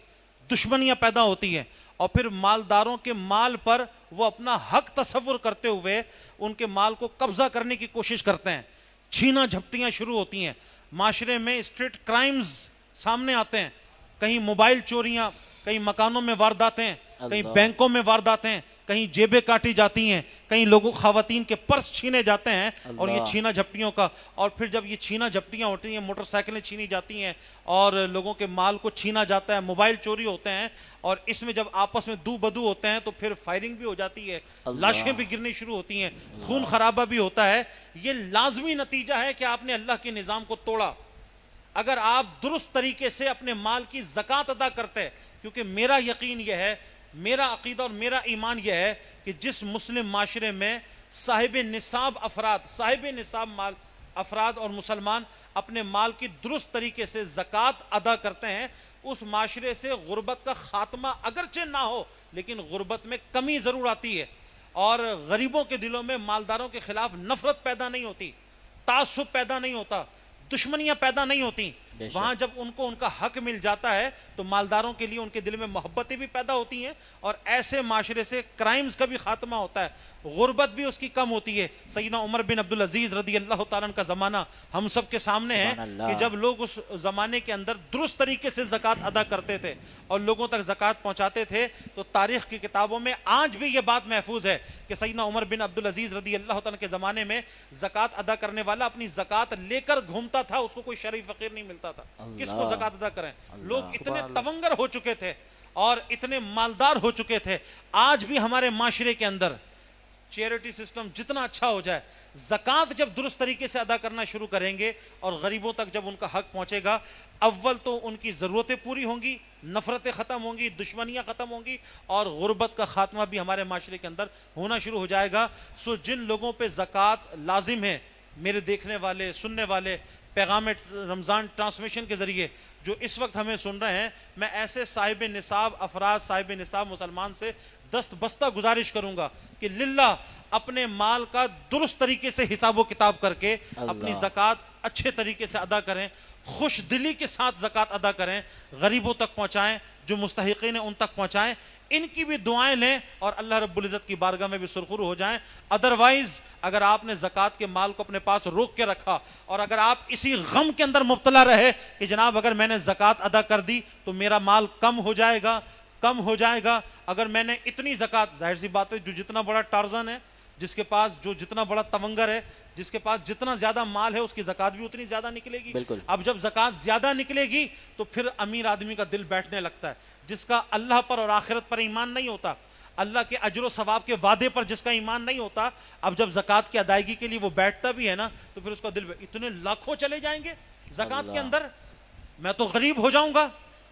دشمنیاں پیدا ہوتی ہیں، اور پھر مالداروں کے مال پر وہ اپنا حق تصور کرتے ہوئے ان کے مال کو قبضہ کرنے کی کوشش کرتے ہیں، چھینا جھپٹیاں شروع ہوتی ہیں، معاشرے میں اسٹریٹ کرائمز سامنے آتے ہیں، کہیں موبائل چوریاں، کہیں مکانوں میں وارداتیں، کہیں بینکوں میں وارداتیں، کہیں جیبیں کاٹی جاتی ہیں، کہیں لوگوں خواتین کے پرس چھینے جاتے ہیں، اور یہ چھینا جھپٹیوں کا، اور پھر جب یہ چھینا جھپٹیاں ہوتی ہیں، موٹر سائیکلیں چھینی جاتی ہیں اور لوگوں کے مال کو چھینا جاتا ہے، موبائل چوری ہوتے ہیں، اور اس میں جب آپس میں دو بدو ہوتے ہیں تو پھر فائرنگ بھی ہو جاتی ہے، لاشیں بھی گرنی شروع ہوتی ہیں، خون خرابہ بھی ہوتا ہے۔ یہ لازمی نتیجہ ہے کہ آپ نے اللہ کے نظام کو توڑا۔ اگر آپ درست طریقے سے اپنے مال کی زکوٰۃ ادا کرتے، کیونکہ میرا یقین یہ ہے، میرا عقیدہ اور میرا ایمان یہ ہے کہ جس مسلم معاشرے میں صاحب نصاب افراد، صاحب نصاب مال افراد اور مسلمان اپنے مال کی درست طریقے سے زکوٰۃ ادا کرتے ہیں، اس معاشرے سے غربت کا خاتمہ اگرچہ نہ ہو لیکن غربت میں کمی ضرور آتی ہے، اور غریبوں کے دلوں میں مالداروں کے خلاف نفرت پیدا نہیں ہوتی، تعصب پیدا نہیں ہوتا، دشمنیاں پیدا نہیں ہوتی، بے شک۔ وہاں جب ان کو ان کا حق مل جاتا ہے تو مالداروں کے لیے ان کے دل میں محبتیں بھی پیدا ہوتی ہیں اور ایسے معاشرے سے کرائمز کا بھی خاتمہ ہوتا ہے، غربت بھی اس کی کم ہوتی ہے۔ سیدنا عمر بن عبدالعزیز رضی اللہ تعالیٰ عنہ کا زمانہ ہم سب کے سامنے ہے سبحان اللہ۔ کہ جب لوگ اس زمانے کے اندر درست طریقے سے زکوٰۃ ادا کرتے تھے اور لوگوں تک زکوٰۃ پہنچاتے تھے، تو تاریخ کی کتابوں میں آج بھی یہ بات محفوظ ہے کہ سیدنا عمر بن عبدالعزیز رضی اللہ تعالیٰ کے زمانے میں زکوٰۃ ادا کرنے والا اپنی زکوٰۃ لے کر گھومتا تھا، اس کو کوئی شرعی فقیر نہیں ملتا تھا، کس کو زکوٰۃ ادا کریں؟ لوگ اتنے تونگر ہو چکے تھے اور اتنے مالدار ہو چکے تھے۔ آج بھی ہمارے معاشرے کے اندر چیریٹی سسٹم جتنا اچھا ہو جائے، زکوٰۃ جب درست طریقے سے ادا کرنا شروع کریں گے اور غریبوں تک جب ان کا حق پہنچے گا، اول تو ان کی ضرورتیں پوری ہوں گی، نفرتیں ختم ہوں گی، دشمنیاں ختم ہوں گی اور غربت کا خاتمہ بھی ہمارے معاشرے کے اندر ہونا شروع ہو جائے گا۔ سو جن لوگوں پہ زکوٰۃ لازم ہے، میرے دیکھنے والے، سننے والے، پیغام رمضان ٹرانسمیشن کے ذریعے جو اس وقت ہمیں سن رہے ہیں، میں ایسے صاحب نصاب افراد، صاحب نصاب مسلمان سے دست بستہ گزارش کروں گا کہ للہ اپنے مال کا درست طریقے سے حساب و کتاب کر کے اپنی زکوٰۃ اچھے طریقے سے ادا کریں، خوش دلی کے ساتھ زکوٰۃ ادا کریں، غریبوں تک پہنچائیں، جو مستحقین ہیں ان تک پہنچائیں، ان کی بھی دعائیں لیں اور اللہ رب العزت کی بارگاہ میں بھی سرخرو ہو جائیں۔ ادروائز اگر آپ نے زکوٰۃ کے مال کو اپنے پاس روک کے رکھا اور اگر آپ اسی غم کے اندر مبتلا رہے کہ جناب اگر میں نے زکوٰۃ ادا کر دی تو میرا مال کم ہو جائے گا، اگر میں نے اتنی زکوٰۃ، ظاہر سی بات ہے جو جتنا بڑا ٹارزن ہے، جس کے پاس جو جتنا بڑا تونگر ہے، جس کے پاس جتنا زیادہ مال ہے، اس کی زکوٰۃ بھی اتنی زیادہ نکلے گی۔ بالکل۔ اب جب زکوٰۃ زیادہ نکلے گی تو پھر امیر آدمی کا دل بیٹھنے لگتا ہے، جس کا اللہ پر اور آخرت پر ایمان نہیں ہوتا، اللہ کے اجر و ثواب کے وعدے پر جس کا ایمان نہیں ہوتا، اب جب زکوٰۃ کی ادائیگی کے لیے وہ بیٹھتا بھی ہے نا تو پھر اس کا دل اتنے لاکھوں چلے جائیں گے زکوٰۃ کے اندر، میں تو غریب ہو جاؤں گا،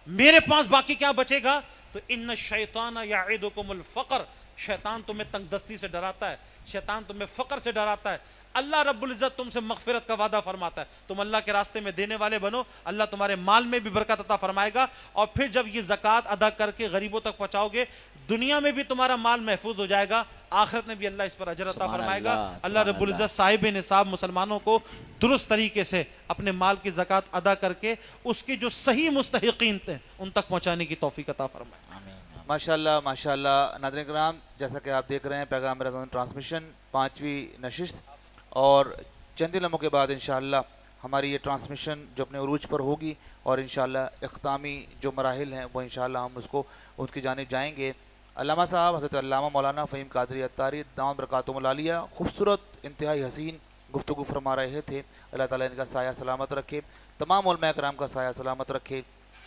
میرے پاس باقی کیا بچے گا؟ تو ان الشیطان یعدکم الفقر، شیطان تمہیں تنگ دستی سے ڈراتا ہے، شیطان تمہیں فقر سے ڈراتا ہے۔ اللہ رب العزت تم سے مغفرت کا وعدہ فرماتا ہے، تم اللہ کے راستے میں دینے والے بنو، اللہ تمہارے مال میں بھی برکت عطا فرمائے گا، اور پھر جب یہ زکوٰۃ ادا کر کے غریبوں تک پہنچاؤ گے، دنیا میں بھی تمہارا مال محفوظ ہو جائے گا، آخرت میں بھی اللہ اس پر اجر عطا فرمائے گا۔ اللہ رب العزت صاحب نصاب مسلمانوں کو درست طریقے سے اپنے مال کی زکوٰۃ ادا کر کے اس کی جو صحیح مستحقین تھے ان تک پہنچانے کی توفیق عطا فرمائے۔ ماشاءاللہ ماشاءاللہ۔ ناظرین کرام، جیسا کہ آپ دیکھ رہے ہیں پیغام رمضان ٹرانسمیشن 5ویں نشست، اور چند لمحوں کے بعد انشاءاللہ ہماری یہ ٹرانسمیشن جو اپنے عروج پر ہوگی اور انشاءاللہ اختتامی جو مراحل ہیں وہ انشاءاللہ ہم اس کو ان کی جانب جائیں گے۔ علامہ صاحب حضرت علامہ مولانا فہیم قادری عطاری دامت برکاتہم العالیہ خوبصورت انتہائی حسین گفتگو فرما رہے تھے، اللہ تعالیٰ ان کا سایہ سلامت رکھے، تمام علماء کرام کا سایہ سلامت رکھے۔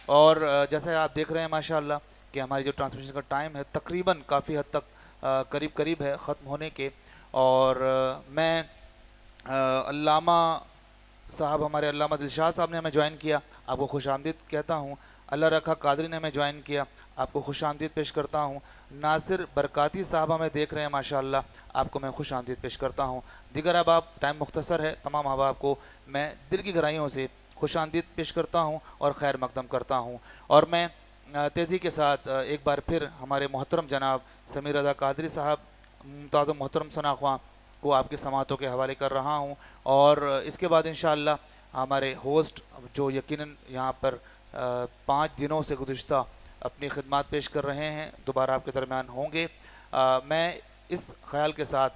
اور جیسا آپ دیکھ رہے ہیں ماشاءاللہ کہ ہماری جو ٹرانسمیشن کا ٹائم ہے تقریباً کافی حد تک قریب ہے ختم ہونے کے، اور میں علامہ صاحب، ہمارے علامہ دلشاد صاحب نے ہمیں جوائن کیا، آپ کو خوش آمدید کہتا ہوں۔ اللہ رکھا قادری نے ہمیں جوائن کیا، آپ کو خوش آمدید پیش کرتا ہوں۔ ناصر برکاتی صاحب ہمیں دیکھ رہے ہیں ماشاءاللہ، آپ کو میں خوش آمدید پیش کرتا ہوں۔ دیگر احباب، ٹائم مختصر ہے، تمام احباب کو میں دل کی گہرائیوں سے خوش آمدید پیش کرتا ہوں اور خیر مقدم کرتا ہوں، اور میں تیزی کے ساتھ ایک بار پھر ہمارے محترم جناب سمیر رضا قادری صاحب، ممتاز و محترم ثنا خواں کو آپ کی سماعتوں کے حوالے کر رہا ہوں، اور اس کے بعد انشاءاللہ ہمارے ہوسٹ جو یقیناً یہاں پر 5 دنوں سے گزشتہ اپنی خدمات پیش کر رہے ہیں، دوبارہ آپ کے درمیان ہوں گے۔ میں اس خیال کے ساتھ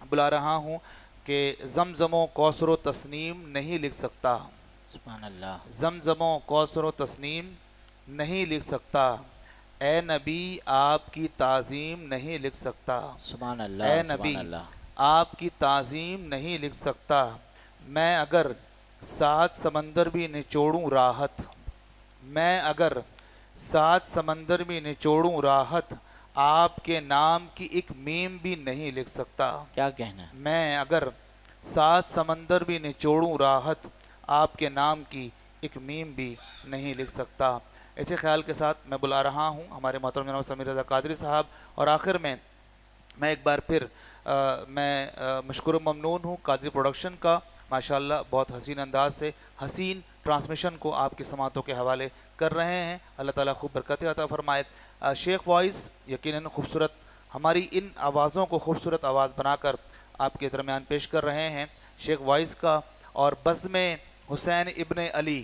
بلا رہا ہوں کہ زمزم و کوثر و تسنیم نہیں لکھ سکتا، سبحان اللہ، زمزم و کوثر و تسنیم نہیں لکھ سکتا، اے نبی آپ کی تعظیم نہیں لکھ سکتا، سبحان اللہ، اے سبحان نبی اللہ، آپ کی تعظیم نہیں لکھ سکتا، میں اگر 7 سمندر بھی نچوڑوں راحت، میں اگر 7 سمندر بھی نچوڑوں راحت، آپ کے نام کی ایک میم بھی نہیں لکھ سکتا، کیا کہنا ہے؟ میں اگر 7 سمندر بھی نچوڑوں راحت، آپ کے نام کی ایک میم بھی نہیں لکھ سکتا۔ اسی خیال کے ساتھ میں بلا رہا ہوں ہمارے محترم جناب سمیر رضا قادری صاحب، اور آخر میں ایک بار پھر میں مشکور و ممنون ہوں قادری پروڈکشن کا، ماشاءاللہ بہت حسین انداز سے حسین ٹرانسمیشن کو آپ کی سماعتوں کے حوالے کر رہے ہیں، اللہ تعالیٰ خوب برکت عطا فرمائے۔ شیخ وائس یقیناً خوبصورت ہماری ان آوازوں کو خوبصورت آواز بنا کر آپ کے درمیان پیش کر رہے ہیں، شیخ وائس کا، اور بزم حسین ابن علی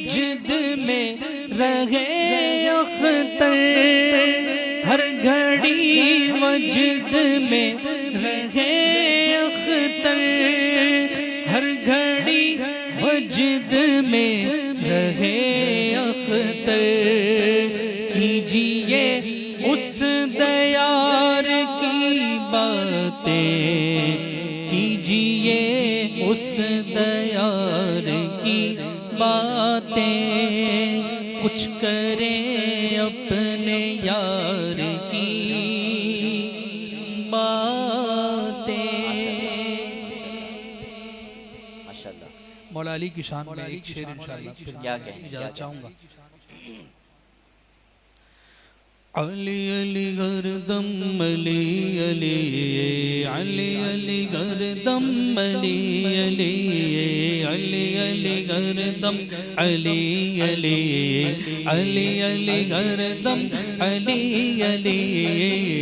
وجد میں رہے اختر، ہر گھڑی وجد میں رہے اختر، ہر گھڑی وجد میں رہے اختر، کیجیے اس دیار کی باتیں، کیجیے اس دیار کی باتیں، کچھ کریں اپنے یار کی باتیں۔ ماشاءاللہ، مولا علی کی شان میں ایک شعر انشاءاللہ پھر کیا کہیں؟ اجازت چاہوں گا۔ علی علی گردم علی علی علی علی گردم علی علی علی علی گردم علی علی علی علی گردم علی علی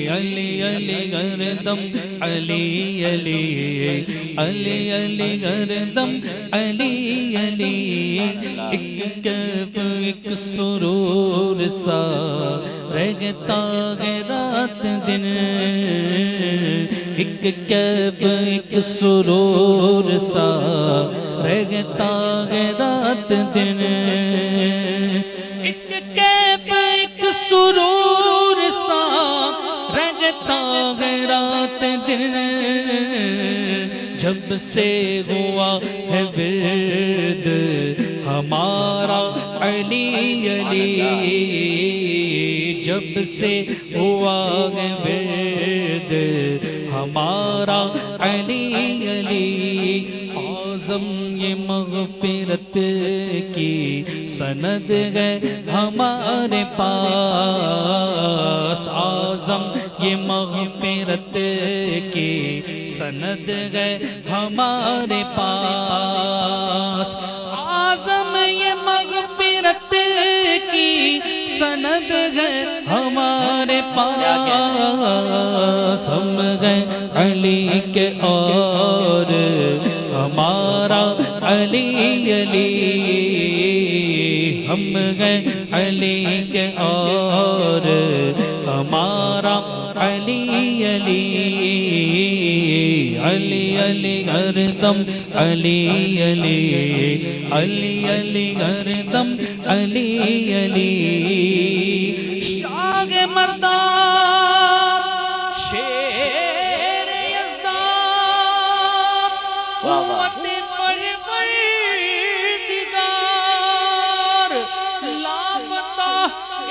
علی علی گردم علی علی علی علی گردم علی علی، ایک کیف ایک سرور سا رہتا ہے رات دن، ایک کیف ایک سرور سا رہتا ہے رات دن، ایک کیف ایک سرور سا رہتا ہے رات دن، جب سے ہوا ہے ورد ہمارا علی علی، جب سے ہوا ہے ورد ہمارا علی علی، اعظم یہ مغفرت کی سند ہے ہمارے پاس، اعظم یہ مغفرت کی سند ہے ہمارے پاس، اعظم یہ مغفرت کی سند ہے ہمارے پاس، ہم گئے علی کے اور ہمارا علی علی، ہم گئے علی کے اور ہمارا علی علی، علی علی گردم علی علی علی علی گردم علی علی، شاہ مردان شیر یزدان، قوت پروردگار، لاپتہ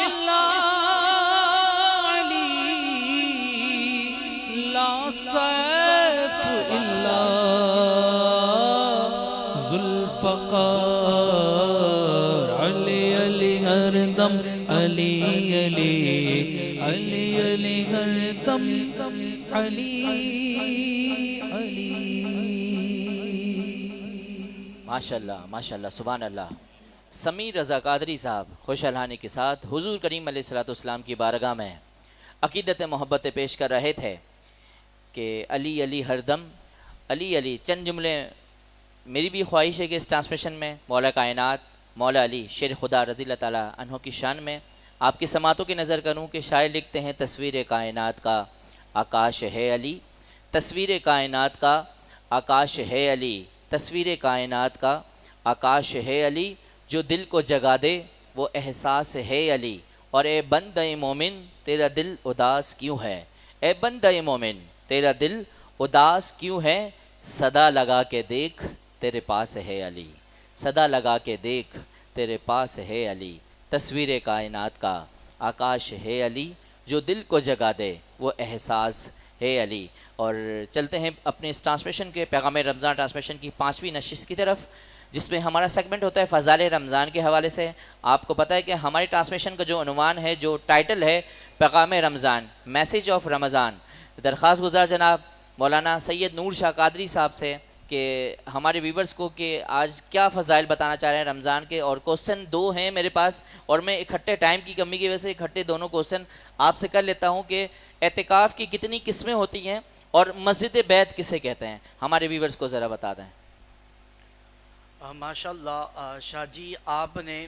الا علی، لا سیف الا ذوالفقار، علی علی گردم علی علی علی علی گردم علی علی۔ ماشاءاللہ ماشاءاللہ، سبحان اللہ۔ سمیر رضا قادری صاحب خوش الحانی کے ساتھ حضور کریم علیہ السلام کی بارگاہ میں عقیدت محبت پیش کر رہے تھے کہ علی علی ہر دم، علی علی۔ چند جملے میری بھی خواہش ہے کہ اس ٹرانسمیشن میں مولا کائنات مولا علی شیر خدا رضی اللہ تعالیٰ عنہ کی شان میں آپ کی سماعتوں کی نظر کروں کہ شاعر لکھتے ہیں تصویر کائنات کا آکاش ہے علی، تصویر کائنات کا آکاش ہے علی، تصویر کائنات کا آکاش ہے علی، جو دل کو جگا دے وہ احساس ہے علی، اور اے بندہ مومن تیرا دل اداس کیوں ہے، اے بندہ مومن تیرا دل اداس کیوں ہے، صدا لگا کے دیکھ تیرے پاس ہے علی، صدا لگا کے دیکھ تیرے پاس ہے علی، تصویر کائنات کا آکاش ہے علی، جو دل کو جگا دے وہ احساس ہے علی۔ اور چلتے ہیں اپنے اس ٹرانسمیشن کے پیغام رمضان ٹرانسمیشن کی 5ویں نشست کی طرف، جس میں ہمارا سیگمنٹ ہوتا ہے فضائل رمضان کے حوالے سے۔ آپ کو پتہ ہے کہ ہماری ٹرانسمیشن کا جو عنوان ہے، جو ٹائٹل ہے پیغام رمضان، میسیج آف رمضان۔ درخواست گزار جناب مولانا سید نور شاہ قادری صاحب سے کہ ہمارے ویورز کو کہ آج کیا فضائل بتانا چاہ رہے ہیں رمضان کے، اور کوسچن 2 ہیں میرے پاس، اور میں اکٹھے ٹائم کی کمی کی وجہ سے اکٹھے دونوں کوسچن آپ سے کر لیتا ہوں کہ اعتکاف کی کتنی قسمیں ہوتی ہیں اور مسجد بیت کسے کہتے ہیں، ہمارے ویورز کو ذرا بتا دیں۔ ماشاء اللہ شاہ جی، آپ نے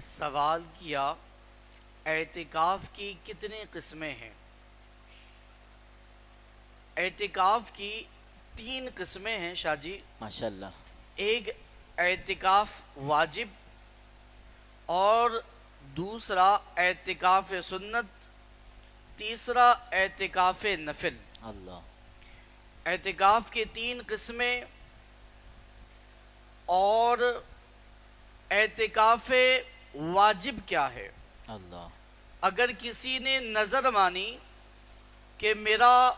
سوال کیا اعتکاف کی کتنی قسمیں ہیں؟ اعتکاف کی 3 قسمیں ہیں شاہ جی۔ ماشاءاللہ۔ ایک اعتکاف واجب، اور دوسرا اعتکاف سنت، تیسرا اعتکاف نفل۔ اللہ۔ اعتکاف کی 3 قسمیں، اور اعتکاف واجب کیا ہے؟ اللہ۔ اگر کسی نے نظر مانی کہ میرا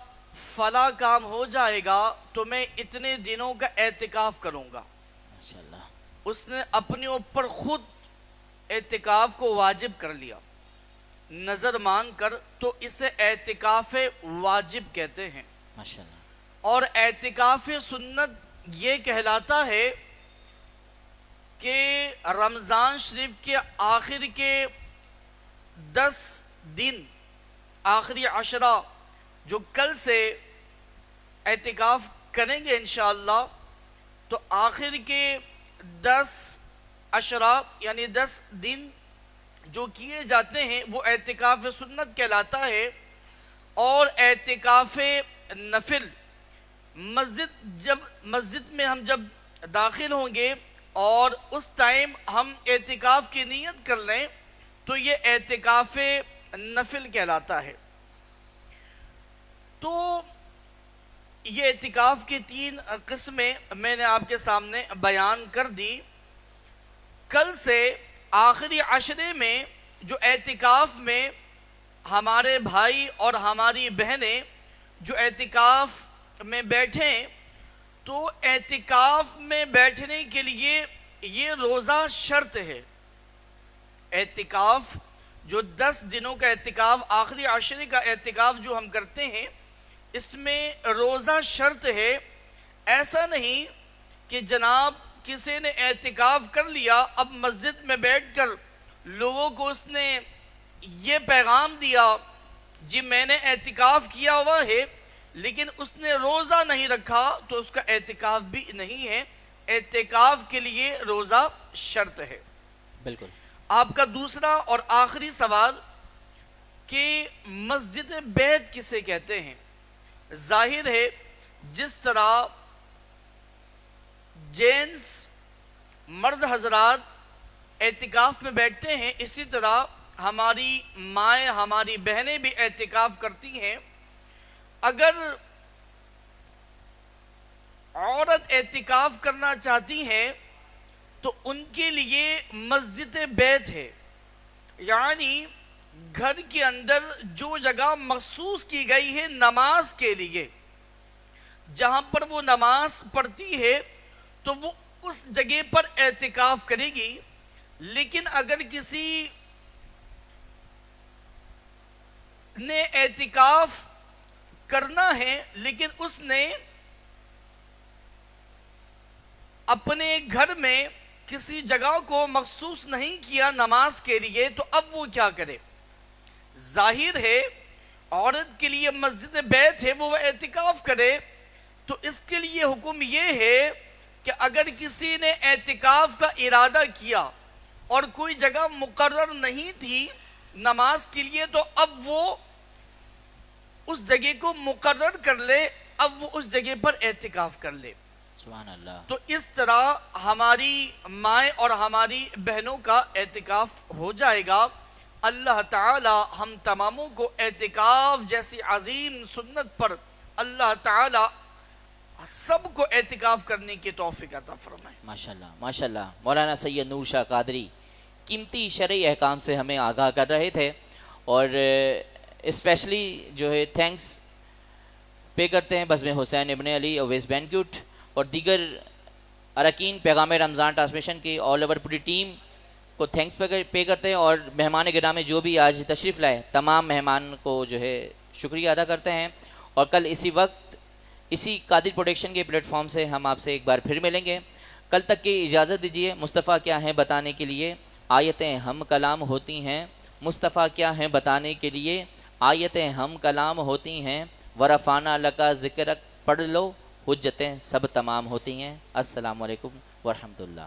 فلاں کام ہو جائے گا تو میں اتنے دنوں کا اعتکاف کروں گا، ماشاءاللہ۔ اس نے اپنے اوپر خود اعتکاف کو واجب کر لیا نظر مان کر، تو اسے اعتکاف واجب کہتے ہیں۔ ماشاءاللہ۔ اور اعتکاف سنت یہ کہلاتا ہے کہ رمضان شریف کے آخر کے 10 دن، آخری عشرہ جو کل سے اعتکاف کریں گے انشاءاللہ، تو آخر کے 10 عشرہ یعنی 10 دن جو کیے جاتے ہیں وہ اعتکاف سنت کہلاتا ہے۔ اور اعتکاف نفل، مسجد میں ہم جب داخل ہوں گے اور اس ٹائم ہم اعتکاف کی نیت کر لیں تو یہ اعتکاف نفل کہلاتا ہے۔ تو یہ اعتکاف کی 3 قسمیں میں نے آپ کے سامنے بیان کر دی۔ کل سے آخری عشرے میں جو اعتکاف میں ہمارے بھائی اور ہماری بہنیں جو اعتکاف میں بیٹھیں، تو اعتکاف میں بیٹھنے کے لیے یہ روزہ شرط ہے۔ اعتکاف جو 10 دنوں کا اعتکاف، آخری عشرے کا اعتکاف جو ہم کرتے ہیں، اس میں روزہ شرط ہے۔ ایسا نہیں کہ جناب کسی نے اعتکاف کر لیا، اب مسجد میں بیٹھ کر لوگوں کو اس نے یہ پیغام دیا جی میں نے اعتکاف کیا ہوا ہے لیکن اس نے روزہ نہیں رکھا، تو اس کا اعتکاف بھی نہیں ہے۔ اعتکاف کے لیے روزہ شرط ہے۔ بالکل۔ آپ کا دوسرا اور آخری سوال کہ مسجد بیت کسے کہتے ہیں؟ ظاہر ہے جس طرح جینس مرد حضرات اعتکاف میں بیٹھتے ہیں، اسی طرح ہماری مائیں، ہماری بہنیں بھی اعتکاف کرتی ہیں۔ اگر عورت اعتکاف کرنا چاہتی ہیں تو ان کے لیے مسجد بیت ہے، یعنی گھر کے اندر جو جگہ مخصوص کی گئی ہے نماز کے لیے، جہاں پر وہ نماز پڑھتی ہے تو وہ اس جگہ پر اعتکاف کرے گی۔ لیکن اگر کسی نے اعتکاف کرنا ہے لیکن اس نے اپنے گھر میں کسی جگہ کو مخصوص نہیں کیا نماز کے لیے، تو اب وہ کیا کرے؟ ظاہر ہے عورت کے لیے مسجد بیت ہے، وہ اعتکاف کرے۔ تو اس کے لیے حکم یہ ہے کہ اگر کسی نے اعتکاف کا ارادہ کیا اور کوئی جگہ مقرر نہیں تھی نماز کے لیے، تو اب وہ اس جگہ کو مقرر کر لے، اب وہ اس جگہ پر اعتکاف کر لے۔ سبحان اللہ۔ تو اس طرح ہماری مائیں اور ہماری بہنوں کا اعتکاف ہو جائے گا۔ اللہ تعالی ہم تماموں کو اعتکاف جیسی عظیم سنت پر اللہ تعالی سب کو اعتکاف کرنے کی توفیق عطا فرمائے۔ ماشاءاللہ ماشاءاللہ۔ مولانا سید نور شاہ قادری قیمتی شرعی احکام سے ہمیں آگاہ کر رہے تھے، اور اسپیشلی جو ہے تھینکس پے کرتے ہیں بزم حسین ابن علی اویس بینکیوٹ اور دیگر اراکین پیغام رمضان ٹرانسمیشن کی آل اوور پوری ٹیم کو تھینکس پے کرتے ہیں، اور مہمان گرامی جو بھی آج تشریف لائے تمام مہمان کو جو ہے شکریہ ادا کرتے ہیں۔ اور کل اسی وقت اسی قادر پروڈکشن کے پلیٹ فارم سے ہم آپ سے ایک بار پھر ملیں گے۔ کل تک کی اجازت دیجیے۔ مصطفیٰ کیا ہیں بتانے کے لیے آیتیں ہم کلام ہوتی ہیں، مصطفیٰ کیا ہیں بتانے کے لیے آیتیں ہم کلام ہوتی ہیں، ورفعنا لکا ذکرک پڑھ لو حجتیں سب تمام ہوتی ہیں۔ السلام علیکم ورحمۃ اللہ۔